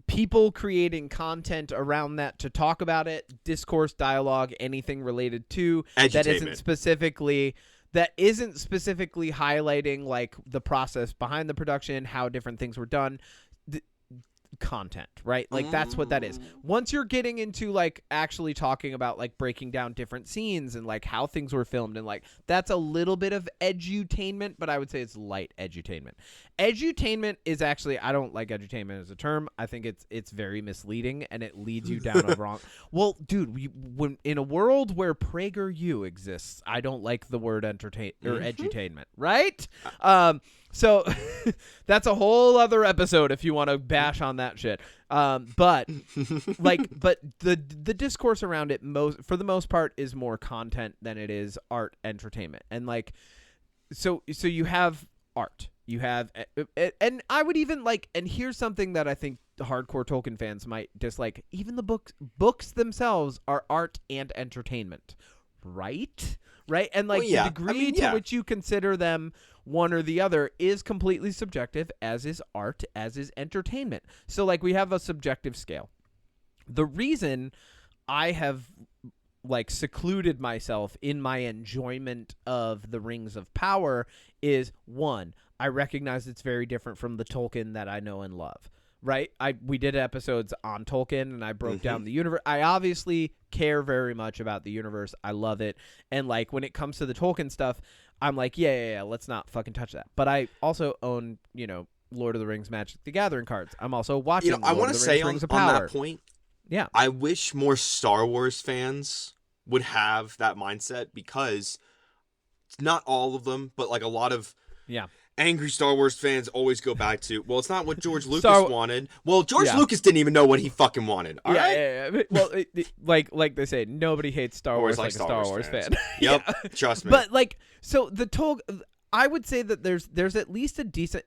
People creating content around that to talk about it, discourse, dialogue, anything related to that isn't specifically highlighting like the process behind the production, how different things were done. Content, right? Like that's what that is. Once you're getting into like actually talking about like breaking down different scenes and like how things were filmed, and like that's a little bit of edutainment, but I would say it's light edutainment. Edutainment is actually, I don't like edutainment as a term. I think it's very misleading and it leads you down a wrong. Well, dude, when in a world where PragerU exists, I don't like the word edutainment, right? So that's a whole other episode if you want to bash on that shit. But the discourse around it for the most part is more content than it is art entertainment. And like, so you have art, You have, and I would even like, and here's something that I think the hardcore Tolkien fans might dislike. Even the books themselves are art and entertainment, right? Right? And like the degree to which you consider them one or the other is completely subjective, as is art, as is entertainment. So like we have a subjective scale. The reason I have like secluded myself in my enjoyment of the Rings of Power is, one, I recognize it's very different from the Tolkien that I know and love, right? We did episodes on Tolkien, and I broke down the universe. I obviously care very much about the universe. I love it. And like when it comes to the Tolkien stuff, I'm like, yeah, let's not fucking touch that. But I also own, Lord of the Rings Magic the Gathering cards. I'm also watching I want to say Rings of on Power. that point, yeah, I wish more Star Wars fans would have that mindset, because it's not all of them, but like a lot of angry Star Wars fans always go back to, well, it's not what George Lucas wanted. Well, George Lucas didn't even know what he fucking wanted. All right? Yeah. Well, like they say, nobody hates Star Wars like a Star Wars fan. Yep, trust me. But like, so I would say that there's at least a decent,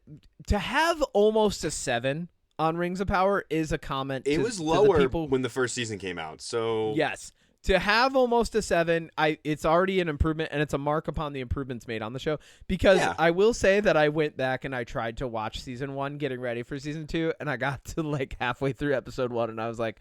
to have almost a 7 on Rings of Power is a comment. It was lower when the first season came out, so yes. To have almost a 7, it's already an improvement, and it's a mark upon the improvements made on the show. Because I will say that I went back and I tried to watch season 1, getting ready for season 2, and I got to like halfway through episode 1, and I was like,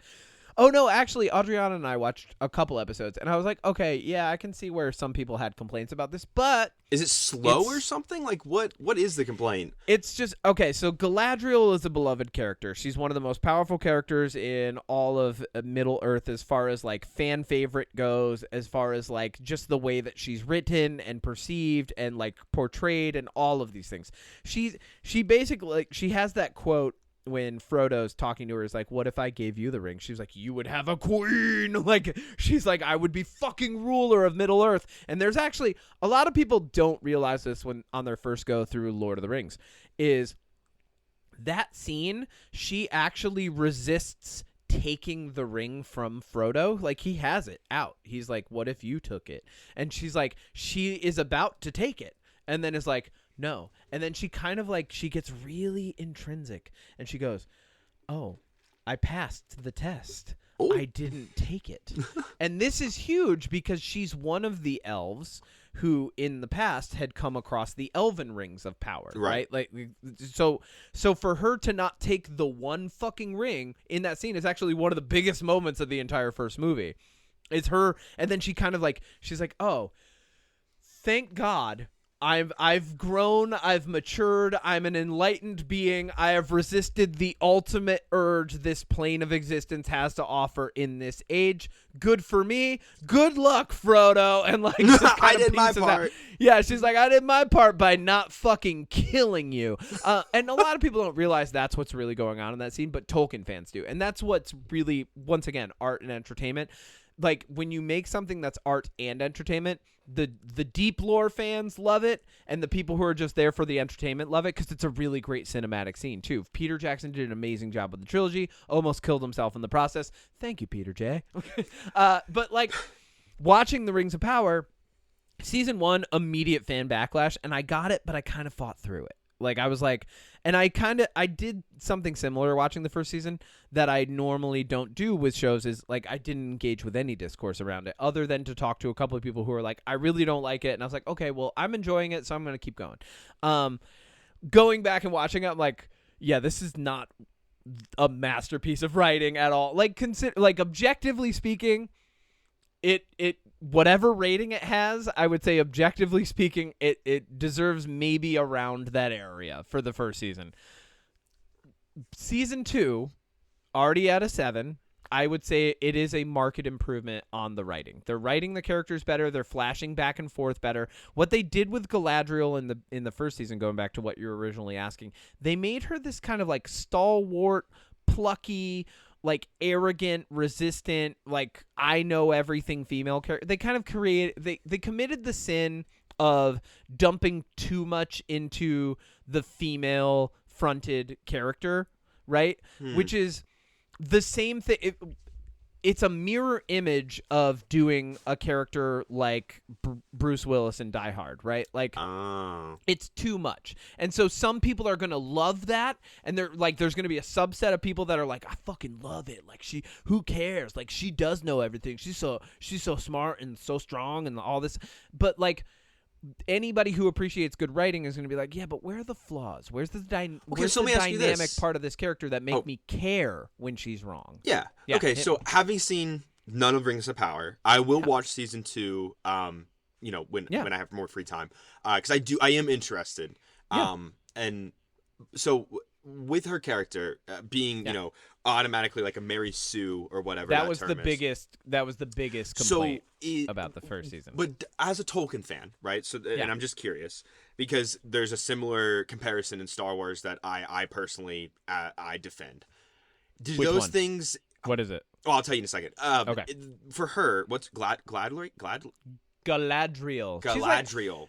oh no, actually, Adriana and I watched a couple episodes, and I was like, okay, yeah, I can see where some people had complaints about this, but is it slow or something? Like what is the complaint? It's just, okay, so Galadriel is a beloved character. She's one of the most powerful characters in all of Middle-earth as far as like fan favorite goes, as far as like just the way that she's written and perceived and like portrayed and all of these things. She basically, like, she has that quote when Frodo's talking to her, is like, what if I gave you the ring? She was like, you would have a queen. Like, she's like, I would be fucking ruler of Middle Earth. And there's actually, a lot of people don't realize this when on their first go through Lord of the Rings, is that scene, she actually resists taking the ring from Frodo. Like, he has it out. He's like, what if you took it? And she's like, she is about to take it. And then is like, no. And then she kind of like, she gets really intrinsic and she goes, oh, I passed the test. Ooh. I didn't take it. And this is huge because she's one of the elves who in the past had come across the elven rings of power, right? Like, so for her to not take the one fucking ring in that scene is actually one of the biggest moments of the entire first movie. It's her. And then she kind of like, she's like, oh, thank God. I've grown, I've matured, I'm an enlightened being, I have resisted the ultimate urge this plane of existence has to offer in this age. Good for me. Good luck, Frodo. And like, I did my part. Yeah, she's like, I did my part by not fucking killing you. And a lot of people don't realize that's what's really going on in that scene, but Tolkien fans do. And that's what's really, once again, art and entertainment. Like, when you make something that's art and entertainment, the deep lore fans love it, and the people who are just there for the entertainment love it because it's a really great cinematic scene, too. Peter Jackson did an amazing job with the trilogy, almost killed himself in the process. Thank you, Peter J. But, like, watching The Rings of Power, season 1, immediate fan backlash, and I got it, but I kind of fought through it. Like, I was like, and I did something similar watching the first season that I normally don't do with shows, is like, I didn't engage with any discourse around it other than to talk to a couple of people who are like, I really don't like it. And I was like, okay, well, I'm enjoying it, so I'm going to keep going. Going back and watching it, I'm like, yeah, this is not a masterpiece of writing at all. Like, objectively speaking, it whatever rating it has, I would say objectively speaking, it deserves maybe around that area for the first season. Season 2, already at a 7. I would say it is a marked improvement on the writing. They're writing the characters better. They're flashing back and forth better. What they did with Galadriel in the first season, going back to what you were originally asking, they made her this kind of like stalwart, plucky, like arrogant, resistant, like I know everything female character. They kind of they committed the sin of dumping too much into the female fronted character, right? Which is the same thing. it's a mirror image of doing a character like Bruce Willis in Die Hard, right? Like, it's too much. And so some people are going to love that, and they're like, there's going to be a subset of people that are like, I fucking love it. Like, who cares? Like, she does know everything. She's so smart and so strong and all this. But like, anybody who appreciates good writing is going to be like, yeah, but where are the flaws? Where's the dynamic part of this character that make me care when she's wrong? Yeah. Okay, so having seen none of Rings of Power, I will watch season 2 when I have more free time, because I am interested. And so with her character being automatically like a Mary Sue or whatever that was the biggest complaint about the first season. But as a Tolkien fan, right? So and I'm just curious because there's a similar comparison in Star Wars that I personally I defend. Do Which those one? things? What is it? Oh, I'll tell you in a second. Okay. For her, what's Galadriel? Galadriel.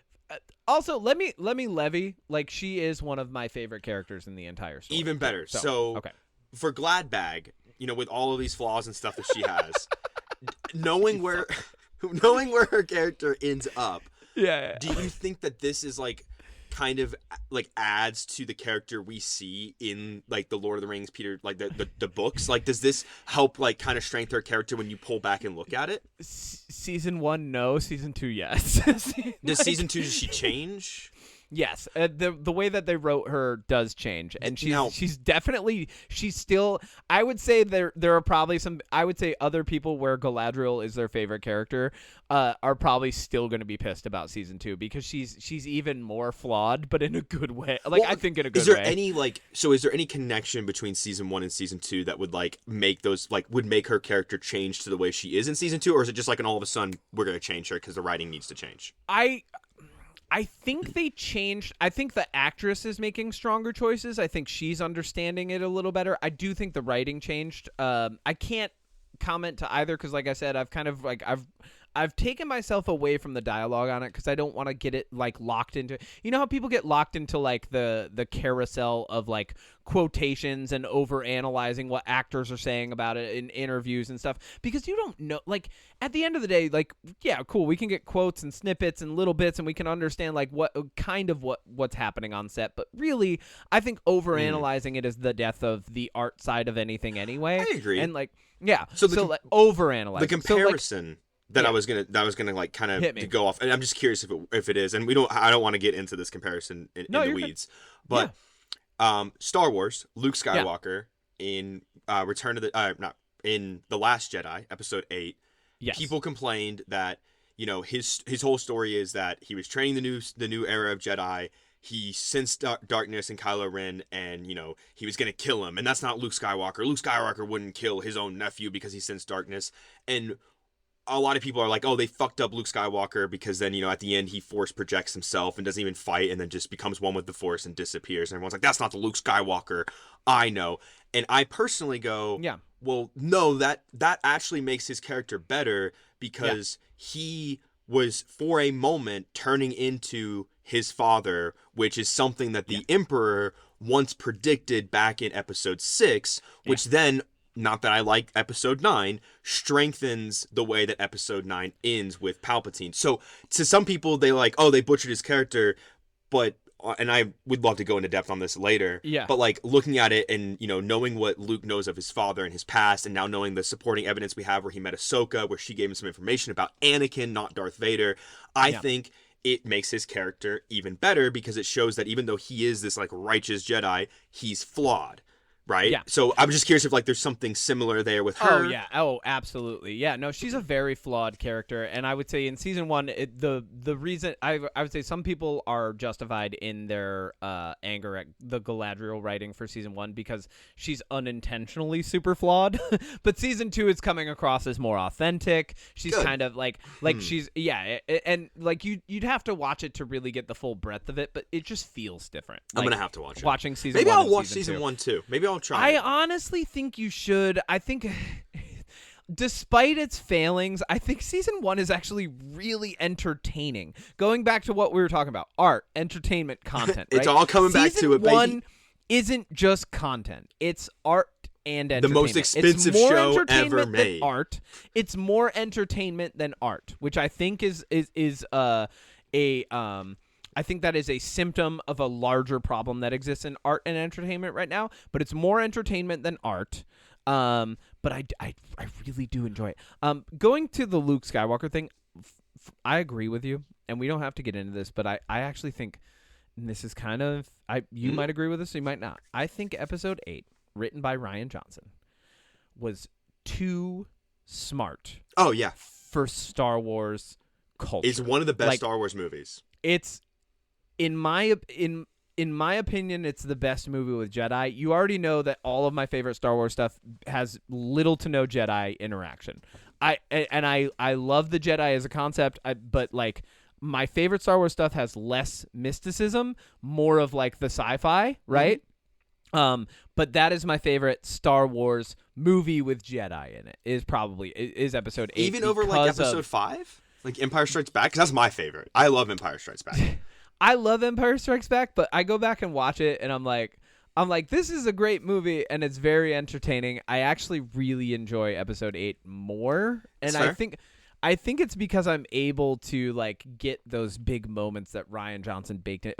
Also, let me levy, like, she is one of my favorite characters in the entire story. Even better. So okay. For Gladbag, with all of these flaws and stuff that she has, knowing where her character ends up, do you think that this is like kind of like adds to the character we see in like the Lord of the Rings, Peter, like the books? Like, does this help like kind of strengthen her character when you pull back and look at it? Season 1, no. Season 2, yes. Does season 2, does she change? Yes, the way that they wrote her does change, and she's definitely still. I would say there are probably some. I would say other people where Galadriel is their favorite character are probably still going to be pissed about season 2 because she's even more flawed, but in a good way. Like, I think in a good way. Is there any is there any connection between season 1 and season 2 that would like make those would make her character change to the way she is in season 2, or is it just like an all of a sudden we're going to change her because the writing needs to change? I think they changed. I think the actress is making stronger choices. I think she's understanding it a little better. I do think the writing changed. I can't comment to either because, like I said, I've kind of like I've taken myself away from the dialogue on it because I don't want to get it like locked into. You know how people get locked into like the carousel of like quotations and over analyzing what actors are saying about it in interviews and stuff because you don't know. Like, at the end of the day, like, yeah, cool, we can get quotes and snippets and little bits and we can understand like what's happening on set, but really I think over analyzing it is the death of the art side of anything anyway. I agree. And like, yeah, so like, over analyzing the comparison that I was gonna like kind of to go off, and I'm just curious if it is, and I don't want to get into this comparison in the weeds, but Star Wars, Luke Skywalker in in The Last Jedi, Episode 8. Yes. People complained that his whole story is that he was training the new era of Jedi. He sensed darkness in Kylo Ren, and he was gonna kill him, and that's not Luke Skywalker. Luke Skywalker wouldn't kill his own nephew because he sensed darkness, and a lot of people are like, oh, they fucked up Luke Skywalker because then, at the end he force projects himself and doesn't even fight and then just becomes one with the Force and disappears. And everyone's like, that's not the Luke Skywalker I know. And I personally go, well, no, that actually makes his character better because he was for a moment turning into his father, which is something that the Emperor once predicted back in Episode 6, which then, not that I like Episode 9, strengthens the way that Episode 9 ends with Palpatine. So to some people, they they butchered his character, but, and I would love to go into depth on this later, but like looking at it and, knowing what Luke knows of his father and his past, and now knowing the supporting evidence we have where he met Ahsoka, where she gave him some information about Anakin, not Darth Vader, I think it makes his character even better because it shows that even though he is this like righteous Jedi, he's flawed. Right? Yeah. So I'm just curious if there's something similar there with her. Oh, yeah. Oh, absolutely. Yeah. No, she's a very flawed character. And I would say in season 1, the reason I would say some people are justified in their anger at the Galadriel writing for season 1 because she's unintentionally super flawed. But season 2 is coming across as more authentic. She's kind of like she's, and like you'd have to watch it to really get the full breadth of it, but it just feels different. I'm going to have to watch it. Watching season 1. Maybe I'll watch season 1 too. Maybe I'll try. I honestly think you should. I think despite its failings, I think season 1 is actually really entertaining. Going back to what we were talking about, art, entertainment, content. It's right? all coming back to it, baby. Season 1 isn't just content. It's art and the entertainment. most expensive it's more show entertainment ever made. Than art. It's more entertainment than art, which I think is I think that is a symptom of a larger problem that exists in art and entertainment right now. But it's more entertainment than art. But I really do enjoy it. Going to the Luke Skywalker thing, I agree with you, and we don't have to get into this, but I actually think, and this is kind of, you might agree with this, you might not. I think Episode 8, written by Rian Johnson, was too smart. Oh yeah, for Star Wars culture. It's one of the best Star Wars movies. It's in my opinion, it's the best movie with Jedi. You already know that all of my favorite Star Wars stuff has little to no Jedi interaction. I love the Jedi as a concept, but like my favorite Star Wars stuff has less mysticism, more of like the sci-fi, right? Mm-hmm. But that is my favorite Star Wars movie with Jedi in it. Is Episode 8, even over like Episode 5, like Empire Strikes Back, because that's my favorite. I love Empire Strikes Back. I love Empire Strikes Back, but I go back and watch it, and I'm like, this is a great movie, and it's very entertaining. I actually really enjoy Episode 8 more, and I think it's because I'm able to like get those big moments that Rian Johnson baked in.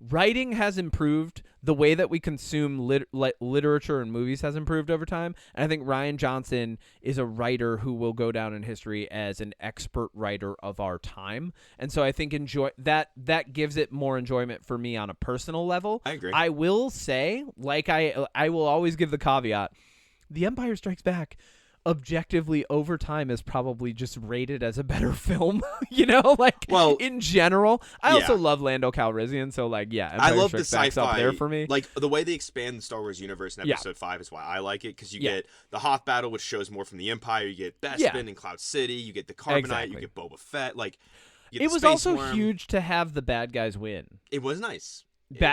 Writing has improved. The way that we consume literature and movies has improved over time. And I think Rian Johnson is a writer who will go down in history as an expert writer of our time. And so I think that gives it more enjoyment for me on a personal level. I agree. I will say, like I will always give the caveat, The Empire Strikes Back objectively over time is probably just rated as a better film, in general. I also love Lando Calrissian, so like Empire I love Strikes the Back's sci-fi up there for me. Like the way they expand the Star Wars universe in Episode 5 is why I like it, because you get the Hoth battle, which shows more from the Empire. You get Bespin and Cloud City. You get the Carbonite. You get Boba Fett. Like it was also huge to have the bad guys win. It was nice.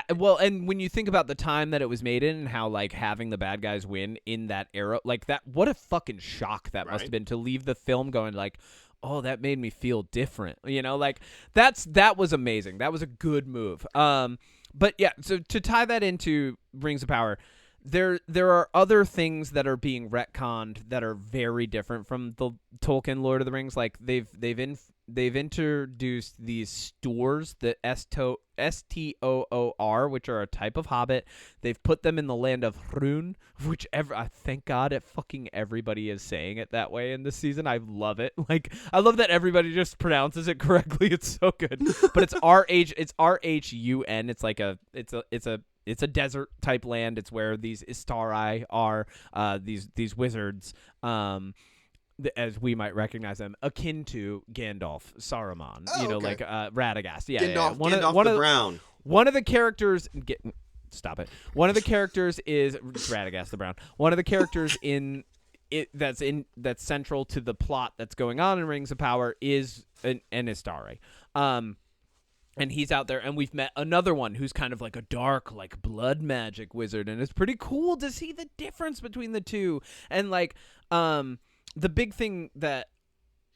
And when you think about the time that it was made in and how like having the bad guys win in that era, like that, what a fucking shock that must have been to leave the film going like, oh, that made me feel different. Like that was amazing. That was a good move. But yeah, so to tie that into Rings of Power, there are other things that are being retconned that are very different from the Tolkien Lord of the Rings. Like they've introduced these stores, the Stoor, which are a type of hobbit. They've put them in the land of Hrun, thank God fucking everybody is saying it that way in this season. I love it. Like I love that everybody just pronounces it correctly. It's so good. But it's Rhun. It's a desert type land. It's where these Istari are, these wizards, as we might recognize them, akin to Gandalf, Saruman, like Radagast. Yeah, Gandalf the Brown. One of the characters. Stop it. One of the characters is Radagast the Brown. One of the characters in it that's central to the plot that's going on in Rings of Power is an Istari. And he's out there, and we've met another one who's kind of like a dark, like blood magic wizard, and it's pretty cool to see the difference between the two. And like, the big thing that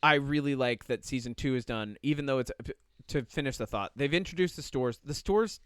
I really like that season 2 has done, even though it's to finish the thought, they've introduced the stores. The stores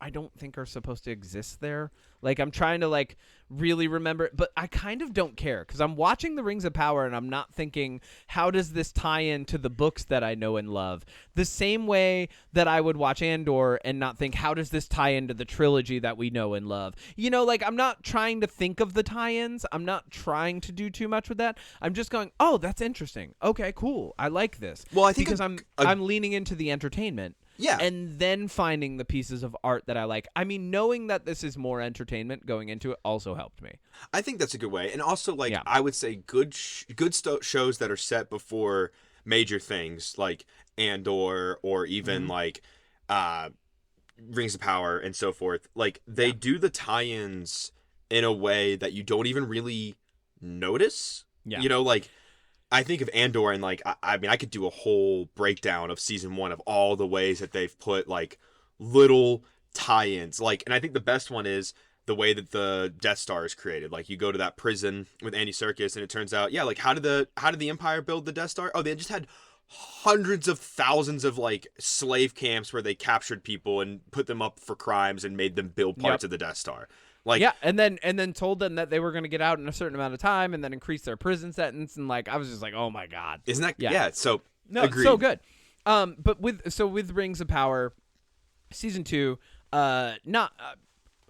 I don't think are supposed to exist there. Like I'm trying to like really remember it, but I kind of don't care because I'm watching the Rings of Power and I'm not thinking, how does this tie into the books that I know and love? The same way that I would watch Andor and not think, how does this tie into the trilogy that we know and love? Like I'm not trying to think of the tie-ins. I'm not trying to do too much with that. I'm just going, oh, that's interesting. Okay, cool. I like this. Well, I think because I'm leaning into the entertainment. Yeah. And then finding the pieces of art that I like. I mean, knowing that this is more entertainment going into it also helped me. I think that's a good way. And also, like, I would say good shows that are set before major things like Andor or even like Rings of Power and so forth. Like, they do the tie-ins in a way that you don't even really notice. Yeah. Like, I think of Andor and like, I mean, I could do a whole breakdown of season 1 of all the ways that they've put like little tie-ins. Like, and I think the best one is the way that the Death Star is created. Like you go to that prison with Andy Serkis and it turns out, like how did the Empire build the Death Star? Oh, they just had hundreds of thousands of like slave camps where they captured people and put them up for crimes and made them build parts of the Death Star. Like, yeah, and then told them that they were going to get out in a certain amount of time, and then increase their prison sentence, and like I was just like, oh my god, isn't that so? No, agreed. so good. But with Rings of Power, season 2, not.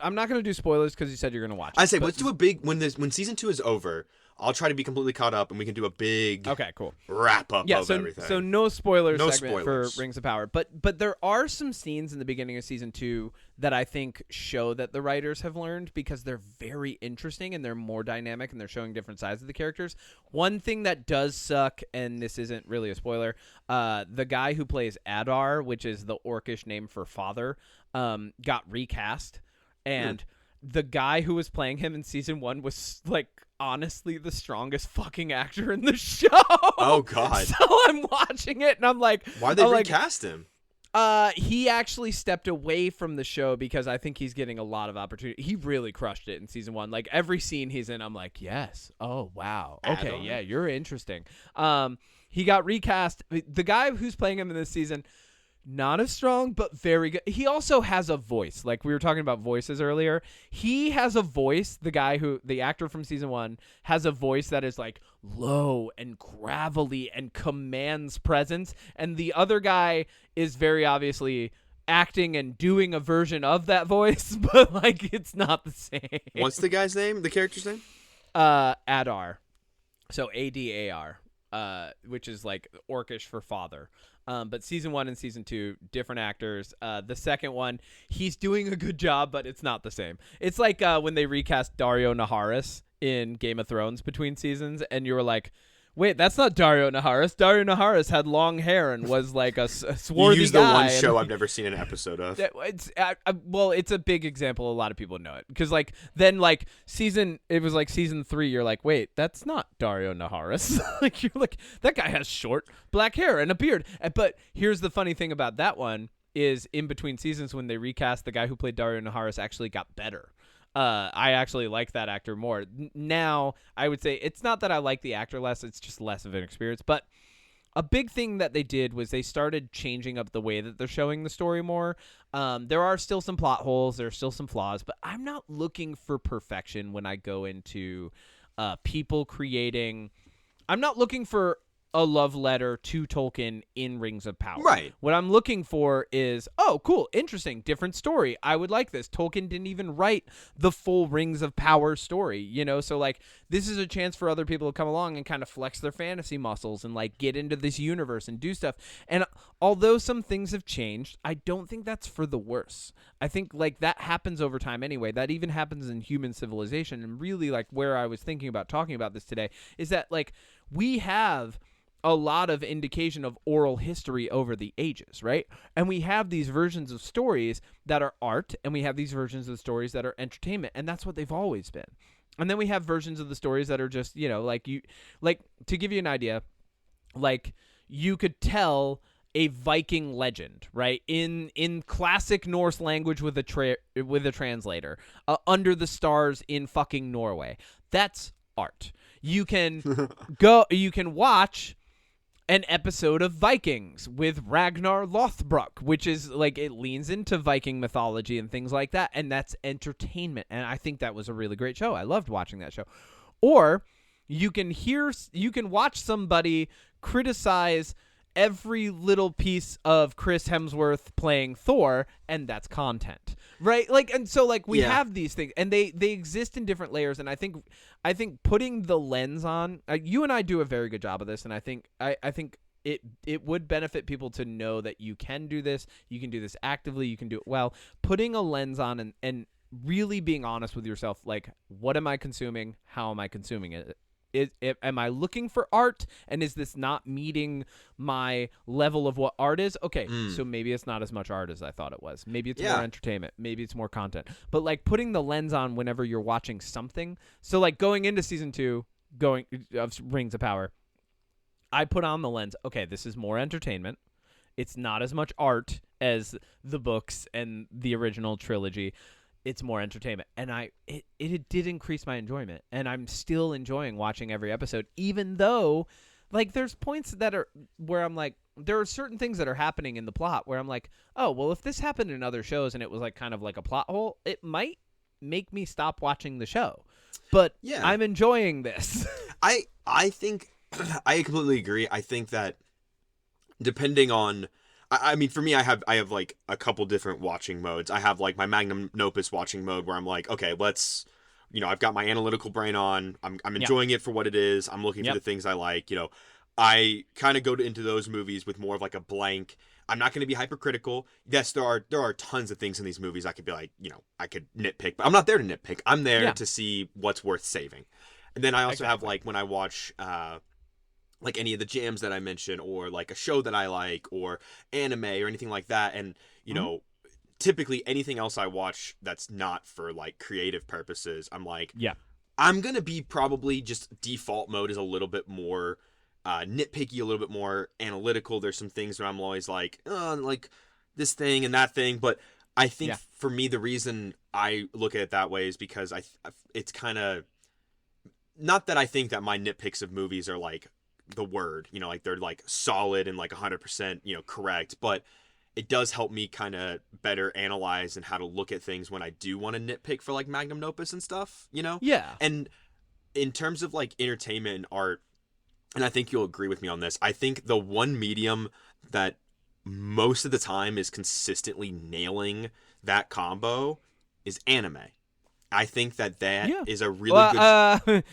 I'm not going to do spoilers because you said you're going to watch it. I say let's do a big when season 2 is over. I'll try to be completely caught up, and we can do a big cool wrap up of everything. So no spoilers No segment spoilers. for Rings of Power, but there are some scenes in the beginning of season 2 that I think show that the writers have learned because they're very interesting and they're more dynamic and they're showing different sides of the characters. One thing that does suck, and this isn't really a spoiler, the guy who plays Adar, which is the Orcish name for father, got recast, and the guy who was playing him in season 1 was like honestly the strongest fucking actor in the show. Oh god. So I'm watching it and I'm like, why'd they recast him? He actually stepped away from the show because I think he's getting a lot of opportunity. He really crushed it in season 1. Like every scene he's in, I'm like, yes. Oh wow. Okay, Adam. yeah, you're interesting. He got recast. The guy who's playing him in this season, not as strong, but very good. He also has a voice. Like we were talking about voices earlier. He has a voice. The actor from season 1 has a voice that is like low and gravelly and commands presence. And the other guy is very obviously acting and doing a version of that voice, but like it's not the same. What's the guy's name? The character's name? Adar. So Adar. Which is like Orcish for father. But season 1 and season 2, different actors. The second one, he's doing a good job, but it's not the same. It's like when they recast Dario Naharis in Game of Thrones between seasons, and you were like, wait, that's not Dario Naharis. Dario Naharis had long hair and was like a swarthy You use guy. the one show I've never seen an episode of. It's a big example. A lot of people know it because like then like season 3. You're like, wait, that's not Dario Naharis. Like you're like, that guy has short black hair and a beard. But here's the funny thing about that one is in between seasons when they recast, the guy who played Dario Naharis actually got better. I actually like that actor more. Now, I would say it's not that I like the actor less, it's just less of an experience. But a big thing that they did was they started changing up the way that they're showing the story more. There are still some plot holes, there are still some flaws, but I'm not looking for perfection when I go into people creating... I'm not looking for a love letter to Tolkien in Rings of Power. Right. What I'm looking for is, oh, cool, interesting, different story. I would like this. Tolkien didn't even write the full Rings of Power story, you know? So, like, this is a chance for other people to come along and kind of flex their fantasy muscles and, like, get into this universe and do stuff. And although some things have changed, I don't think that's for the worse. I think, like, that happens over time anyway. That even happens in human civilization. And really, like, where I was thinking about talking about this today is that, like, we have a lot of indication of oral history over the ages, right? And we have these versions of stories that are art, and we have these versions of stories that are entertainment, and that's what they've always been. And then we have versions of the stories that are just, you know, like to give you an idea, like you could tell a Viking legend, right? In classic Norse language with a translator, under the stars in fucking Norway. That's art. You can watch an episode of Vikings with Ragnar Lothbrok, which is like, it leans into Viking mythology and things like that, and that's entertainment. And I think that was a really great show. I loved watching that show. Or you can watch somebody criticize every little piece of Chris Hemsworth playing Thor, and that's content, right? Like, and so like we have these things, and they exist in different layers. And I think putting the lens on, you and I do a very good job of this, and I think it would benefit people to know that you can do this, you can do this actively, you can do it well. Putting a lens on and really being honest with yourself, like, what am I consuming? How am I consuming it? Am I looking for art, and is this not meeting my level of what art is? Okay, so maybe it's not as much art as I thought it was. Maybe it's more entertainment. Maybe it's more content. But like putting the lens on whenever you're watching something. So like going into season 2 of Rings of Power, I put on the lens. Okay, this is more entertainment. It's not as much art as the books and the original trilogy. It's more entertainment, and it did increase my enjoyment, and I'm still enjoying watching every episode, even though, like, there's points that are where I'm like, there are certain things that are happening in the plot where I'm like, oh, well, if this happened in other shows and it was like kind of like a plot hole, it might make me stop watching the show. But I'm enjoying this. I think I completely agree. I think that depending on, I mean, for me, I have like a couple different watching modes. I have like my magnum opus watching mode where I'm like, okay, let's, I've got my analytical brain on. I'm enjoying it for what it is. I'm looking for the things I like. I kind of go into those movies with more of like a blank. I'm not going to be hypercritical. Yes, there are tons of things in these movies I could be like, I could nitpick, but I'm not there to nitpick. I'm there to see what's worth saving. And then I also have like when I watch like any of the jams that I mentioned, or like a show that I like, or anime or anything like that, and typically anything else I watch that's not for like creative purposes, I'm like, I'm gonna be probably just default mode is a little bit more nitpicky, a little bit more analytical. There's some things where I'm always like this thing and that thing, but I think for me the reason I look at it that way is because it's kind of not that I think that my nitpicks of movies are like the word, like they're like solid and like 100% correct, but it does help me kind of better analyze and how to look at things when I do want to nitpick for like magnum opus and stuff, and in terms of like entertainment and art, and I think you'll agree with me on this, I think the one medium that most of the time is consistently nailing that combo is anime. I think that is a really good...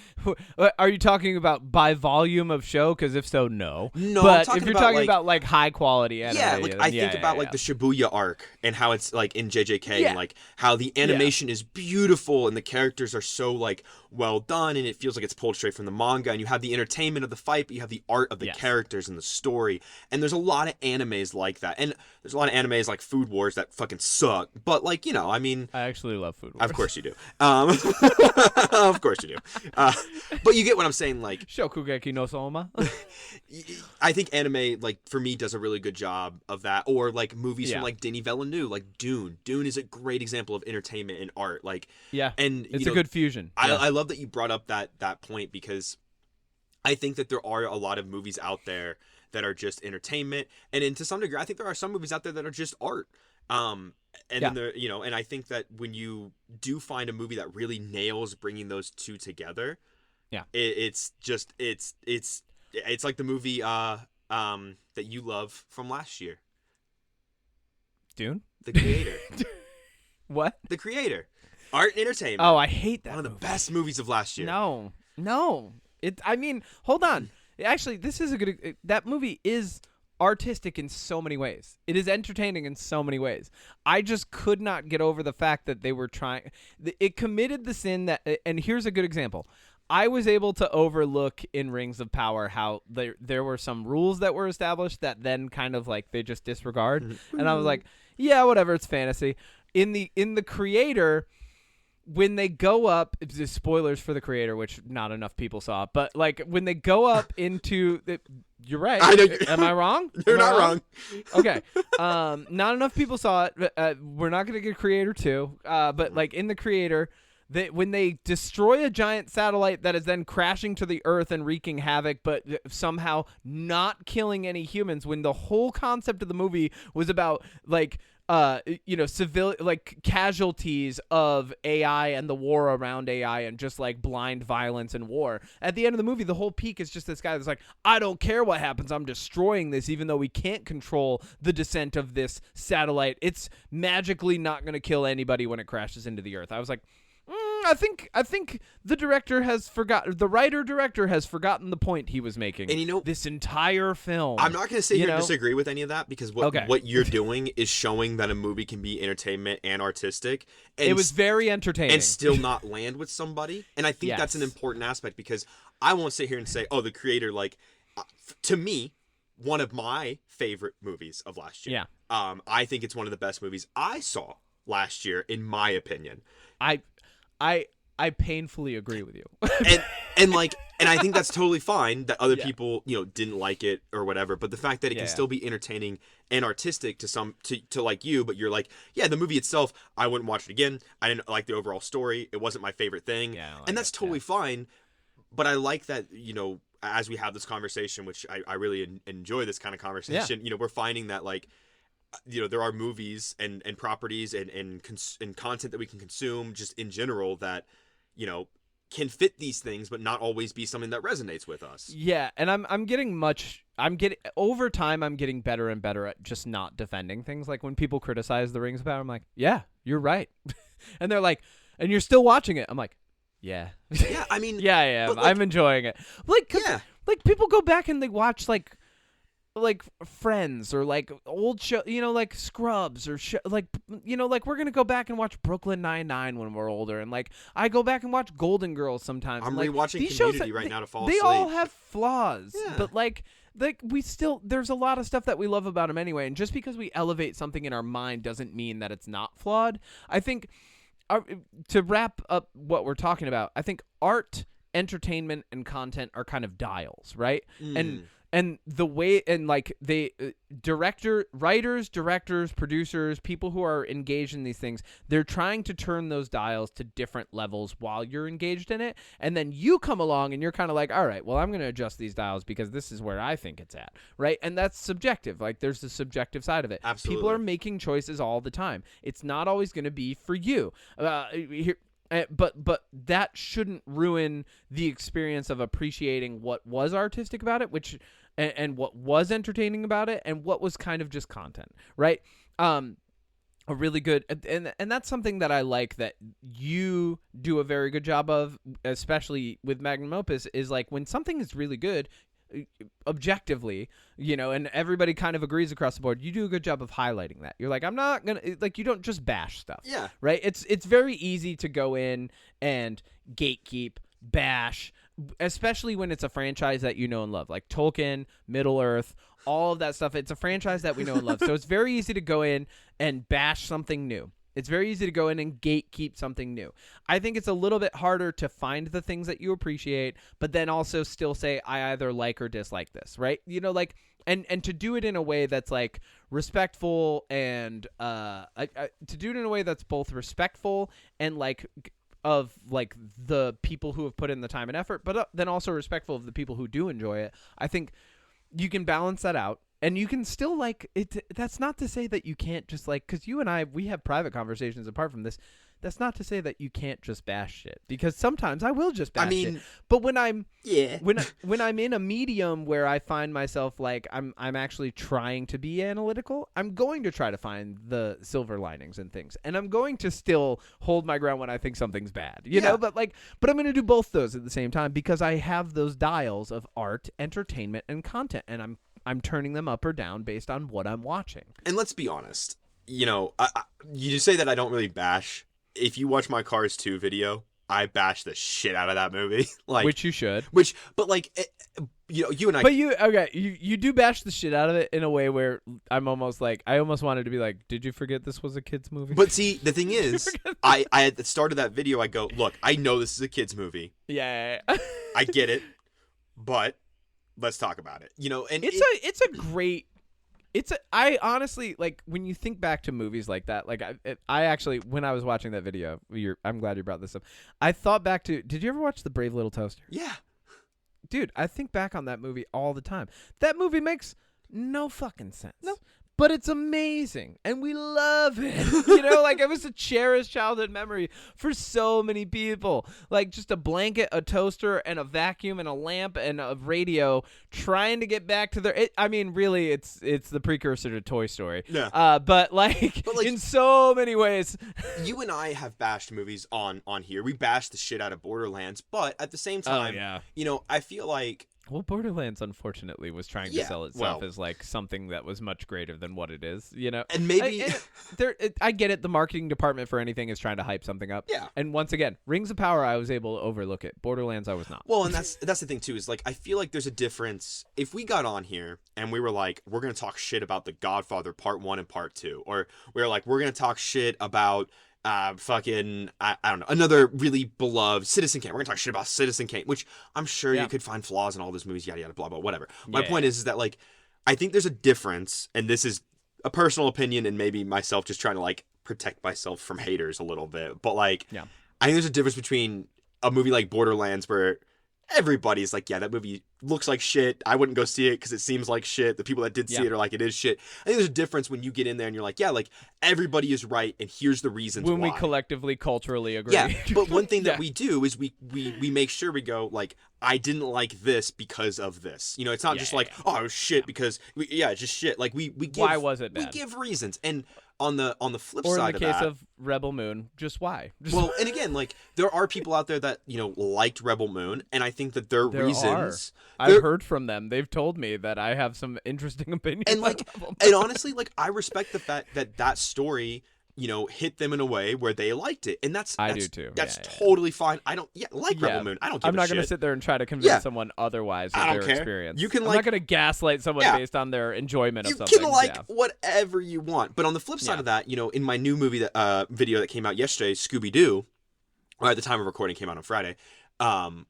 Are you talking about by volume of show? Because if so, no. No, but if you're talking about like high quality anime... Yeah, like I think about like the Shibuya arc and how it's like in JJK and like how the animation is beautiful and the characters are so like well done and it feels like it's pulled straight from the manga, and you have the entertainment of the fight, but you have the art of the characters and the story. And there's a lot of animes like that. And there's a lot of animes like Food Wars that fucking suck. But like, I mean... I actually love Food Wars. Of course you do. Of course you do. But you get what I'm saying, like... Shokugeki no Soma. I think anime, like, for me, does a really good job of that. Or, like, movies from, like, Denis Villeneuve, like Dune. Dune is a great example of entertainment and art. Like, and it's a good fusion. I love that you brought up that point, because I think that there are a lot of movies out there that are just entertainment. And to some degree, I think there are some movies out there that are just art. Then there, and I think that when you do find a movie that really nails bringing those two together, it's like the movie that you love from last year, Dune, The Creator. What? The Creator, art and entertainment. Oh, I hate that. One of the best movies of last year. No. I mean, hold on. Actually, this is a good. That movie is artistic in so many ways. It is entertaining in so many ways. I just could not get over the fact that they were trying. It committed the sin that. And here's a good example. I was able to overlook in Rings of Power how there were some rules that were established that then kind of like they just disregard. And I was like, yeah, whatever. It's fantasy. In the Creator, when they go up, spoilers for The Creator, which not enough people saw, but like when they go up into you're right. Am I wrong? You're not wrong. Okay. Not enough people saw it. We're not going to get Creator 2. But like in The Creator, when they destroy a giant satellite that is then crashing to the Earth and wreaking havoc, but somehow not killing any humans, when the whole concept of the movie was about like casualties of AI and the war around AI and just like blind violence and war. At the end of the movie, the whole peak is just this guy that's like, I don't care what happens. I'm destroying this, even though we can't control the descent of this satellite. It's magically not going to kill anybody when it crashes into the Earth. I was like, I think the writer-director has forgotten the point he was making. And this entire film. I'm not going to sit here and disagree with any of that, because what you're doing is showing that a movie can be entertainment and artistic. And it was very entertaining. And still not land with somebody. And I think that's an important aspect, because I won't sit here and say, oh, The Creator, like, to me, one of my favorite movies of last year. Yeah. I think it's one of the best movies I saw last year, in my opinion. I painfully agree with you. and I think that's totally fine that other people, didn't like it or whatever, but the fact that it can still be entertaining and artistic to like you, but you're like, yeah, the movie itself, I wouldn't watch it again. I didn't like the overall story. It wasn't my favorite thing. And that's totally fine. But I like that, as we have this conversation, which I really enjoy this kind of conversation, we're finding that like there are movies and properties and content that we can consume just in general that, can fit these things, but not always be something that resonates with us. Yeah, and I'm getting over time. I'm getting better and better at just not defending things. Like when people criticize the Rings about, I'm like, yeah, you're right, and they're like, and you're still watching it. I'm like, yeah, yeah. I mean, yeah, I am. I'm enjoying it. Like, like people go back and they watch like Friends or like old show, like Scrubs or like we're gonna go back and watch Brooklyn Nine-Nine when we're older, and like I go back and watch Golden Girls sometimes. I'm like, rewatching these Community shows, right now to fall they asleep. all have flaws, but like we still, there's a lot of stuff that we love about them anyway, and just because we elevate something in our mind doesn't mean that it's not flawed. I think to wrap up what we're talking about, I think art, entertainment, and content are kind of dials, right? And the way, and like they writers, directors, producers, people who are engaged in these things, they're trying to turn those dials to different levels while you're engaged in it. And then you come along and you're kind of like, all right, well, I'm going to adjust these dials because this is where I think it's at. Right. And that's subjective. Like there's the subjective side of it. Absolutely. People are making choices all the time. It's not always going to be for you. But that shouldn't ruin the experience of appreciating what was artistic about it, which and what was entertaining about it, and what was kind of just content, right? A really good, and that's something that I like that you do a very good job of, especially with Magnum Opus, is like when something is really good, objectively, and everybody kind of agrees across the board, you do a good job of highlighting that. You're like, I'm not gonna, like, you don't just bash stuff. Yeah. Right? It's very easy to go in and gatekeep, bash, especially when it's a franchise that you know and love, like Tolkien, Middle-earth, all of that stuff. It's a franchise that we know and love. So it's very easy to go in and bash something new. It's very easy to go in and gatekeep something new. I think it's a little bit harder to find the things that you appreciate, but then also still say, I either like or dislike this, right? And to do it in a way that's like respectful and to do it in a way that's both respectful and like of like the people who have put in the time and effort, but then also respectful of the people who do enjoy it. I think you can balance that out. And you can still like it. That's not to say that you can't just like, because you and I, we have private conversations apart from this. That's not to say that you can't just bash shit, because sometimes I will just bash shit. But when I'm when I'm in a medium where I find myself like I'm actually trying to be analytical, I'm going to try to find the silver linings and things, and I'm going to still hold my ground when I think something's bad, you know. But I'm going to do both those at the same time because I have those dials of art, entertainment, and content, and I'm turning them up or down based on what I'm watching. And let's be honest, you say that I don't really bash. If you watch my Cars 2 video, I bash the shit out of that movie. Like, which you should. But like, you and I. But you do bash the shit out of it in a way where I'm almost like, I almost wanted to be like, did you forget this was a kid's movie? But see, the thing is, I at the start of that video, I go, look, I know this is a kid's movie. Yeah. I get it, but let's talk about it. And I honestly, like, when you think back to movies like that, like I actually, when I was watching that video, I'm glad you brought this up. I thought back to, did you ever watch The Brave Little Toaster? Yeah. Dude, I think back on that movie all the time. That movie makes no fucking sense. No. But it's amazing, and we love it. Like, it was a cherished childhood memory for so many people. Like, just a blanket, a toaster, and a vacuum, and a lamp, and a radio, trying to get back to their. Really, it's the precursor to Toy Story. Yeah. But in so many ways. You and I have bashed movies on here. We bashed the shit out of Borderlands, but at the same time, I feel like. Well, Borderlands, unfortunately, was trying to sell itself as like something that was much greater than what it is, And maybe I get it. The marketing department for anything is trying to hype something up. Yeah. And once again, Rings of Power, I was able to overlook it. Borderlands, I was not. Well, and that's the thing too, is like I feel like there's a difference. If we got on here and we were like, we're gonna talk shit about The Godfather Part 1 and Part 2, or we're like, we're gonna talk shit about. I don't know, another really beloved Citizen Kane. We're gonna talk shit about Citizen Kane, which I'm sure you could find flaws in all those movies, yada yada, blah blah, whatever. My point is that like, I think there's a difference, and this is a personal opinion, and maybe myself just trying to like protect myself from haters a little bit, but like, I think there's a difference between a movie like Borderlands where everybody's like, yeah, that movie looks like shit. I wouldn't go see it because it seems like shit. The people that did see it are like, it is shit. I think there's a difference when you get in there and you're like, yeah, like everybody is right, and here's the reasons when why. we collectively culturally agree. Yeah, but one thing that we do is we make sure we go like, I didn't like this because of this. You know, it's not just like, oh shit, because just shit. Like we give, why was it bad? We give reasons. And on the flip or side in the case of Rebel Moon, just why? Well, and again, like there are people out there that, you know, liked Rebel Moon, and I think that their reasons I've heard from them. They've told me that I have some interesting opinions. And like, and honestly, like I respect the fact that story, you know, hit them in a way where they liked it, and I do too. That's totally fine. I don't Rebel Moon. I don't give I'm not going to sit there and try to convince someone otherwise of their experience. You can I'm not going to gaslight someone based on their enjoyment of something. You can like whatever you want, but on the flip side of that, you know, in my new movie video that came out yesterday, Scooby Doo, or at the time of recording, came out on Friday. I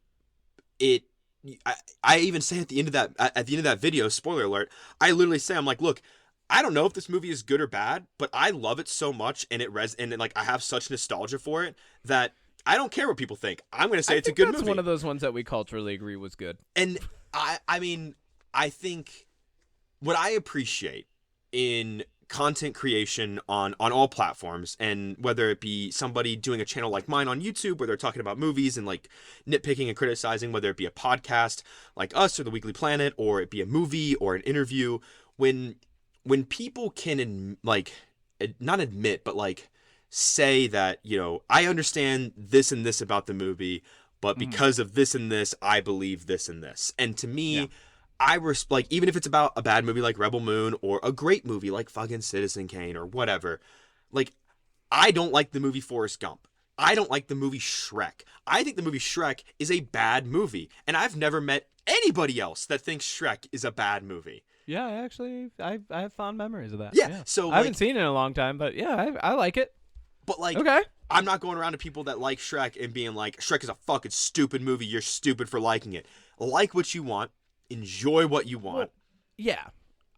even say at the end of that video, spoiler alert, I literally say, I'm like, look, I don't know if this movie is good or bad, but I love it so much, and like I have such nostalgia for it that I don't care what people think. I'm going to say it's a good movie. That's one of those ones that we culturally agree was good. And I mean, I think what I appreciate in content creation on all platforms, and whether it be somebody doing a channel like mine on YouTube where they're talking about movies and like nitpicking and criticizing, whether it be a podcast like us or The Weekly Planet, or it be a movie or an interview, when people can like not admit, but like say that, you know, I understand this and this about the movie, but because of this and this, I believe this and this. And to me, like, even if it's about a bad movie like Rebel Moon, or a great movie like fucking Citizen Kane or whatever, like, I don't like the movie Forrest Gump. I don't like the movie Shrek. I think the movie Shrek is a bad movie, and I've never met anybody else that thinks Shrek is a bad movie. Yeah, actually, I have fond memories of that. Yeah. So I haven't seen it in a long time, but yeah, I like it. But like, okay, I'm not going around to people that like Shrek and being like, Shrek is a fucking stupid movie. You're stupid for liking it. Like what you want. Enjoy what you want. Well, yeah.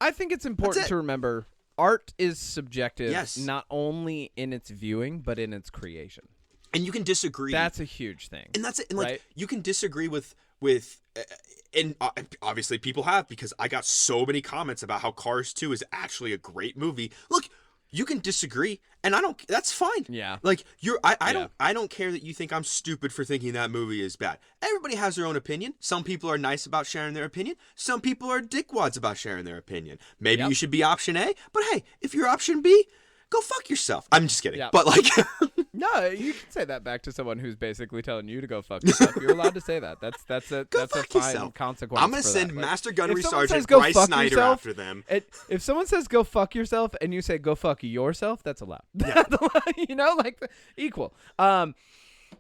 I think it's important to remember art is subjective, not only in its viewing, but in its creation. And you can disagree. That's a huge thing. And that's it. And like, you can disagree with and obviously people have, because I got so many comments about how Cars 2 is actually a great movie. Look, you can disagree, and that's fine. Yeah. Like, I don't care that you think I'm stupid for thinking that movie is bad. Everybody has their own opinion. Some people are nice about sharing their opinion. Some people are dickwads about sharing their opinion. Maybe you should be option A, but hey, if you're option B, go fuck yourself. I'm just kidding. But like, no, you can say that back to someone who's basically telling you to go fuck yourself. You're allowed to say that. That's a fine consequence. I'm gonna send Master Gunnery Sergeant Bryce Snyder after them. If someone says go fuck yourself and you say go fuck yourself, that's allowed. Yeah. You know, like equal.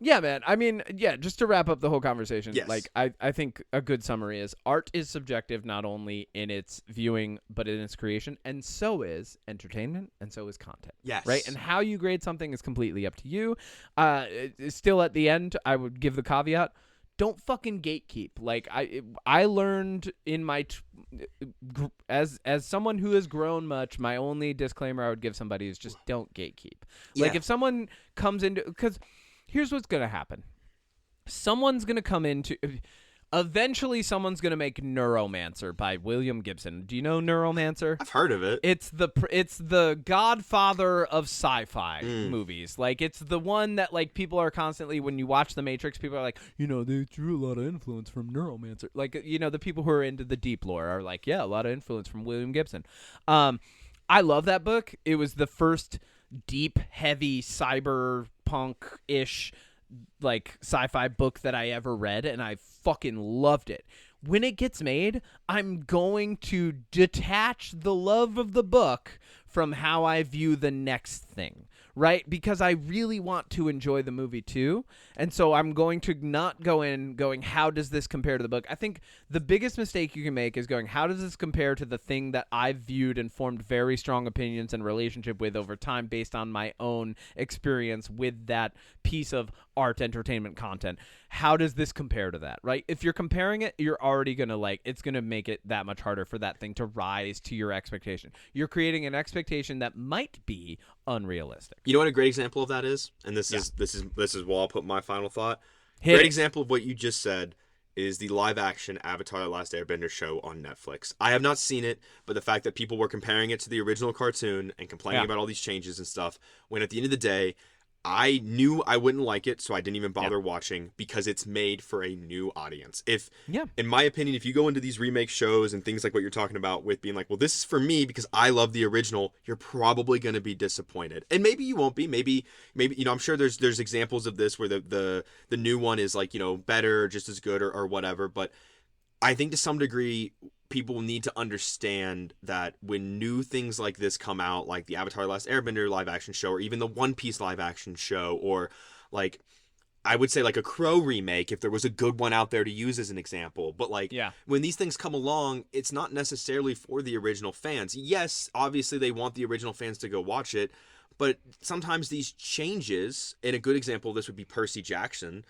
Yeah, man. I mean, just to wrap up the whole conversation, like I think a good summary is art is subjective not only in its viewing but in its creation, and so is entertainment, and so is content. Yes. Right? And how you grade something is completely up to you. Still at the end, I would give the caveat, don't fucking gatekeep. Like I learned in my as someone who has grown much, my only disclaimer I would give somebody is just don't gatekeep. Like if someone comes into, because here's what's going to happen. Eventually someone's going to make Neuromancer by William Gibson. Do you know Neuromancer? I've heard of it. It's the godfather of sci-fi movies. Like, it's the one that, like, people are constantly, when you watch The Matrix, people are like, you know, they drew a lot of influence from Neuromancer. Like, you know, the people who are into the deep lore are like, yeah, a lot of influence from William Gibson. I love that book. It was the first deep, heavy, cyberpunk-ish, like, sci-fi book that I ever read, and I fucking loved it. When it gets made, I'm going to detach the love of the book from how I view the next thing, right? Because I really want to enjoy the movie too. And so I'm going to not go in going, how does this compare to the book? I think the biggest mistake you can make is going, how does this compare to the thing that I've viewed and formed very strong opinions and relationship with over time based on my own experience with that piece of art, entertainment, content? How does this compare to that, right? If you're comparing it, you're already going to, like, it's going to make it that much harder for that thing to rise to your expectation. You're creating an expectation that might be unrealistic. You know what a great example of that is? And this is where I'll put my final thought. Great example of what you just said is the live-action Avatar: The Last Airbender show on Netflix. I have not seen it, but the fact that people were comparing it to the original cartoon and complaining about all these changes and stuff, when at the end of the day, I knew I wouldn't like it, so I didn't even bother watching because it's made for a new audience. In my opinion, if you go into these remake shows and things like what you're talking about with being like, well, this is for me because I love the original, you're probably going to be disappointed. And maybe you won't be. Maybe I'm sure there's examples of this where the new one is like, better, just as good or whatever. But I think to some degree, people need to understand that when new things like this come out, like the Avatar: The Last Airbender live action show, or even the One Piece live action show, or like I would say like a Crow remake, if there was a good one out there to use as an example. But when these things come along, it's not necessarily for the original fans. Yes, obviously they want the original fans to go watch it, but sometimes these changes, and a good example of this would be Percy Jackson.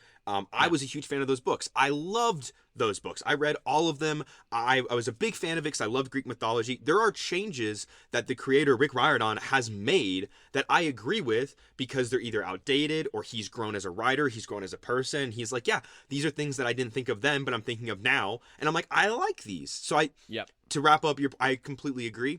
I was a huge fan of those books. I loved those books. I read all of them. I was a big fan of it because I loved Greek mythology. There are changes that the creator, Rick Riordan, has made that I agree with because they're either outdated or he's grown as a writer, he's grown as a person. He's like, yeah, these are things that I didn't think of then, but I'm thinking of now. And I'm like, I like these. So to wrap up, I completely agree.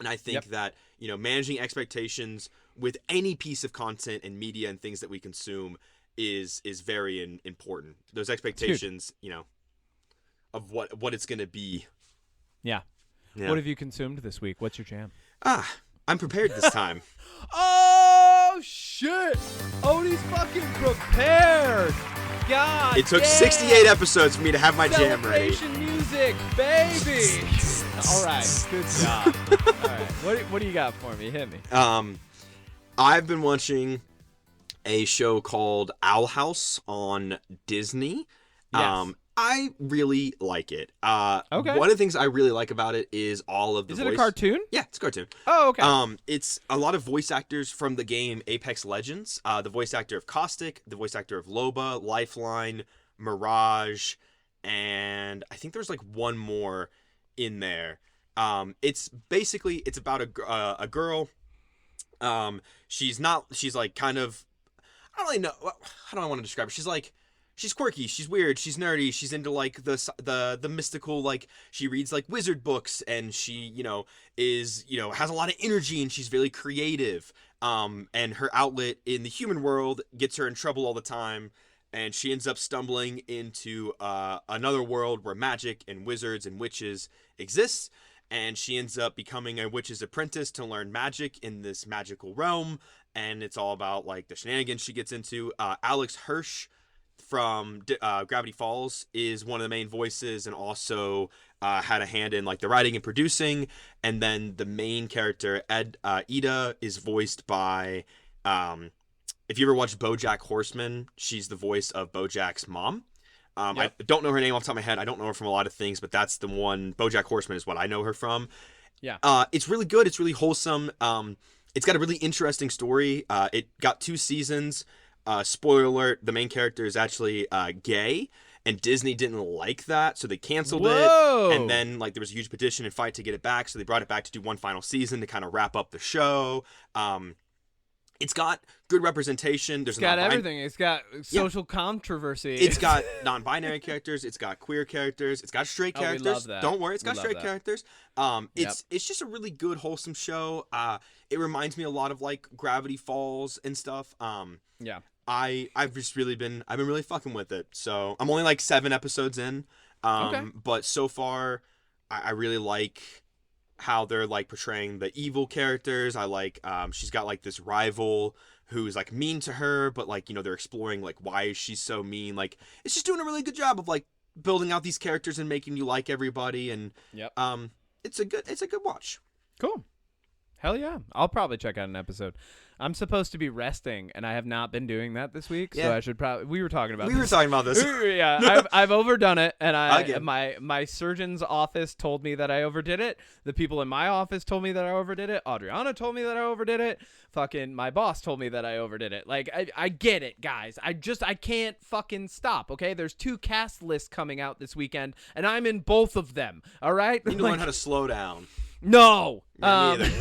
And I think that, managing expectations with any piece of content and media and things that we consume is very important. Those expectations, of what it's going to be. Yeah. What have you consumed this week? What's your jam? I'm prepared this time. Oh, shit. Odie's fucking prepared. God It took 68 episodes for me to have my jam ready. Celebration music, baby. All right. Good job. All right. What do you got for me? Hit me. I've been watching a show called Owl House on Disney. Yes. I really like it. Okay. One of the things I really like about it is all of the Is it a cartoon? Yeah, it's a cartoon. Oh, okay. It's a lot of voice actors from the game Apex Legends. The voice actor of Caustic, the voice actor of Loba, Lifeline, Mirage, and I think there's like one more in there. It's about a girl. She's like kind of, I don't really know. How do I want to describe her? She's quirky, she's weird, she's nerdy, she's into like the mystical, like she reads like wizard books, and she, has a lot of energy, and she's really creative. And her outlet in the human world gets her in trouble all the time, and she ends up stumbling into another world where magic and wizards and witches exist. And she ends up becoming a witch's apprentice to learn magic in this magical realm. And it's all about like the shenanigans she gets into. Alex Hirsch from Gravity Falls is one of the main voices, and also had a hand in like the writing and producing. And then the main character, Ida, is voiced by, if you ever watched BoJack Horseman, she's the voice of BoJack's mom. I don't know her name off the top of my head. I don't know her from a lot of things, but that's the one. BoJack Horseman is what I know her from. Yeah. It's really good. It's really wholesome. It's got a really interesting story. It got 2 seasons. Spoiler alert, the main character is actually gay, and Disney didn't like that, so they canceled it. And then like there was a huge petition and fight to get it back, so they brought it back to do one final season to kind of wrap up the show. It's got good representation. It's got everything. It's got social controversy. It's got non-binary characters. It's got queer characters. It's got straight characters. We love that. Don't worry, it's got straight characters. It's just a really good, wholesome show. It reminds me a lot of like Gravity Falls and stuff. I've been really fucking with it. So I'm only like 7 episodes in. But so far, I really like how they're like portraying the evil characters. I like she's got like this rival who's like mean to her, but like they're exploring like why is she so mean. Like it's just doing a really good job of like building out these characters and making you like everybody. And it's a good watch. Cool. Hell yeah. I'll probably check out an episode. I'm supposed to be resting, and I have not been doing that this week, so I should probably... We were talking about this. Yeah, I've overdone it, and my surgeon's office told me that I overdid it. The people in my office told me that I overdid it. Adriana told me that I overdid it. Fucking my boss told me that I overdid it. Like, I get it, guys. I can't fucking stop, okay? There's 2 cast lists coming out this weekend, and I'm in both of them, all right? You need to learn how to slow down. No. Me neither.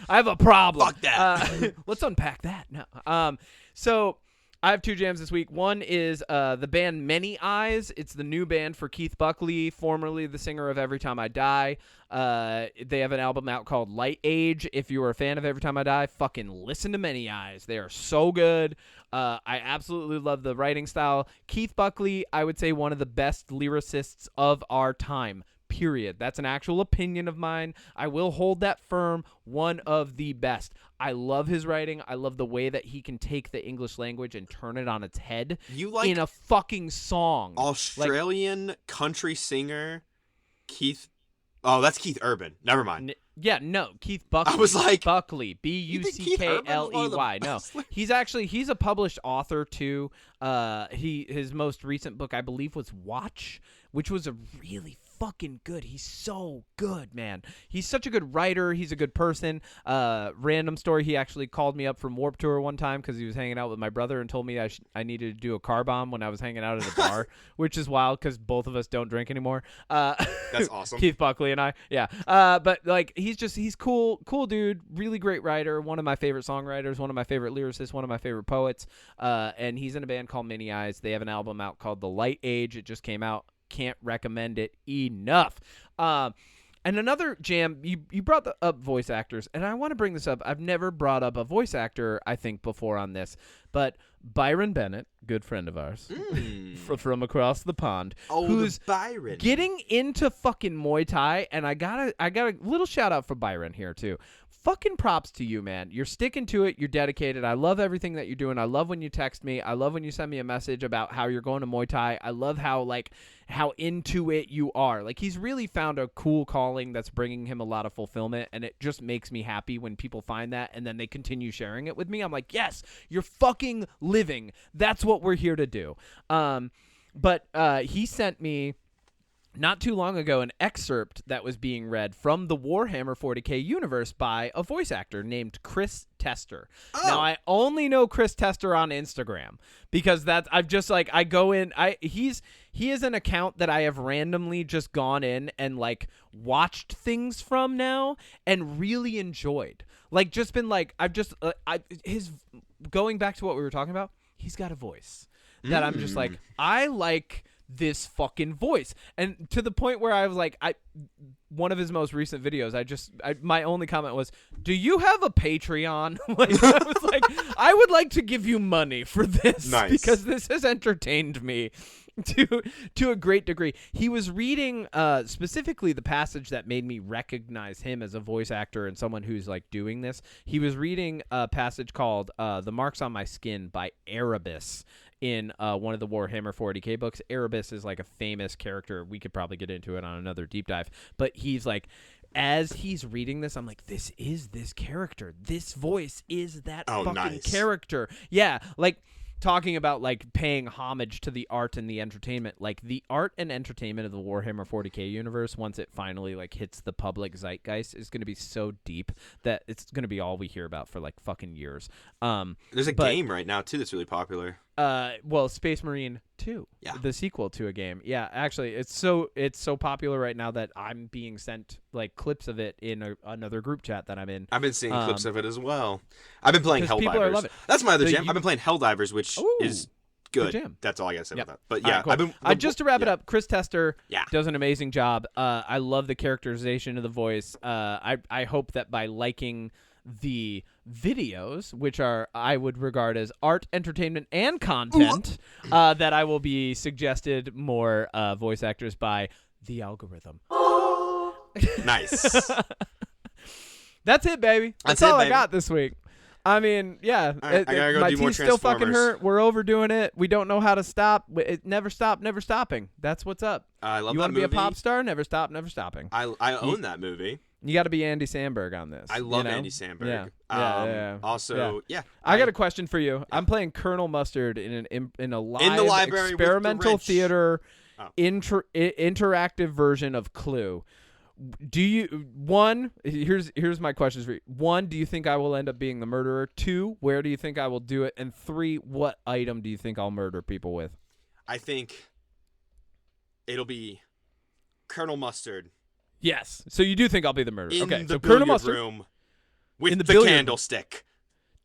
I have a problem. Fuck that. Let's unpack that. No. So I have 2 jams this week. One is the band Many Eyes. It's the new band for Keith Buckley, formerly the singer of Every Time I Die. They have an album out called Light Age. If you were a fan of Every Time I Die, fucking listen to Many Eyes. They are so good. I absolutely love the writing style. Keith Buckley, I would say one of the best lyricists of our time. Period. That's an actual opinion of mine. I will hold that firm. One of the best. I love his writing. I love the way that he can take the English language and turn it on its head in a fucking song. Australian country singer Keith. Oh, that's Keith Urban. Never mind. Keith Buckley. I was like, Buckley, Buckley. No, he's a published author too. His most recent book, I believe, was Watch, which was a really fucking good. He's so good, man. He's such a good writer. He's a good person. Random story. He actually called me up from Warped Tour one time because he was hanging out with my brother and told me I needed to do a car bomb when I was hanging out at a bar, which is wild because both of us don't drink anymore. That's awesome. Keith Buckley and I. Yeah. But like he's cool dude. Really great writer. One of my favorite songwriters. One of my favorite lyricists. One of my favorite poets. And he's in a band called Many Eyes. They have an album out called The Light Age. It just came out. Can't recommend it enough. And another jam, you brought up voice actors, and I want to bring this up. I've never brought up a voice actor, I think, before on this, but Byron Bennett, good friend of ours, from across the pond, who's Byron getting into fucking Muay Thai, and I got a little shout out for Byron here too. Fucking props to you, man. You're sticking to it. You're dedicated. I love everything that you're doing. I love when you text me. I love when you send me a message about how you're going to Muay Thai. I love how into it you are. Like, he's really found a cool calling that's bringing him a lot of fulfillment, and it just makes me happy when people find that, and then they continue sharing it with me. I'm like, yes, you're fucking living. That's what we're here to do. But he sent me not too long ago an excerpt that was being read from the Warhammer 40K universe by a voice actor named Chris Tester. Now, I only know Chris Tester on Instagram because he is an account that I have randomly just gone in and like watched things from now and really enjoyed. Like, just been like, going back to what we were talking about, he's got a voice that I'm just like, I like this fucking voice. And to the point where I was like, one of his most recent videos, my only comment was, do you have a Patreon? Like, I was like, I would like to give you money for this. Nice. Because this has entertained me to a great degree. He was reading specifically the passage that made me recognize him as a voice actor and someone who's like doing this. He was reading a passage called The Marks on My Skin by Erebus in one of the Warhammer 40K books. Erebus is like a famous character. We could probably get into it on another deep dive. But he's like, as he's reading this, I'm like, this is this character. This voice is that fucking character. Yeah, like talking about like paying homage to the art and the entertainment, like the art and entertainment of the Warhammer 40K universe, once it finally like hits the public zeitgeist, is going to be so deep that it's going to be all we hear about for like fucking years. There's a game right now too that's really popular. Well, Space Marine 2, the sequel to a game. Yeah, actually, it's so popular right now that I'm being sent like clips of it in another group chat that I'm in. I've been seeing clips of it as well. I've been playing Helldivers. Love it. That's my other jam. I've been playing Helldivers, which is good. Jam. That's all I gotta say about that. But yeah, right, cool. Just to wrap it up, Chris Tester does an amazing job. I love the characterization of the voice. I hope that by liking the videos, which are I would regard as art, entertainment, and content, that I will be suggested more voice actors by the algorithm. Nice. That's it, baby. That's all I got this week. I mean, yeah. Right, I gotta go my do more teeth still fucking hurt. We're overdoing it. We don't know how to stop. It never stop, never stopping. That's what's up. I love that movie. You want to be a pop star? Never stop, never stopping. I own that movie. You got to be Andy Samberg on this. I love Andy Samberg. Yeah. Also, I got a question for you. I'm playing Colonel Mustard in a live in the library experimental with the theater interactive version of Clue. Do you here's my questions for you. 1, do you think I will end up being the murderer? 2, where do you think I will do it? And 3, what item do you think I'll murder people with? I think it'll be Colonel Mustard. Yes. So you do think I'll be the murderer? In okay. The so Colonel Mustard room with the candlestick.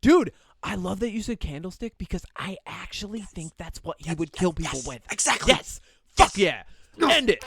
Dude, I love that you said candlestick because I actually think that's what he would kill people with. Exactly. Yes. Fuck yeah. End it.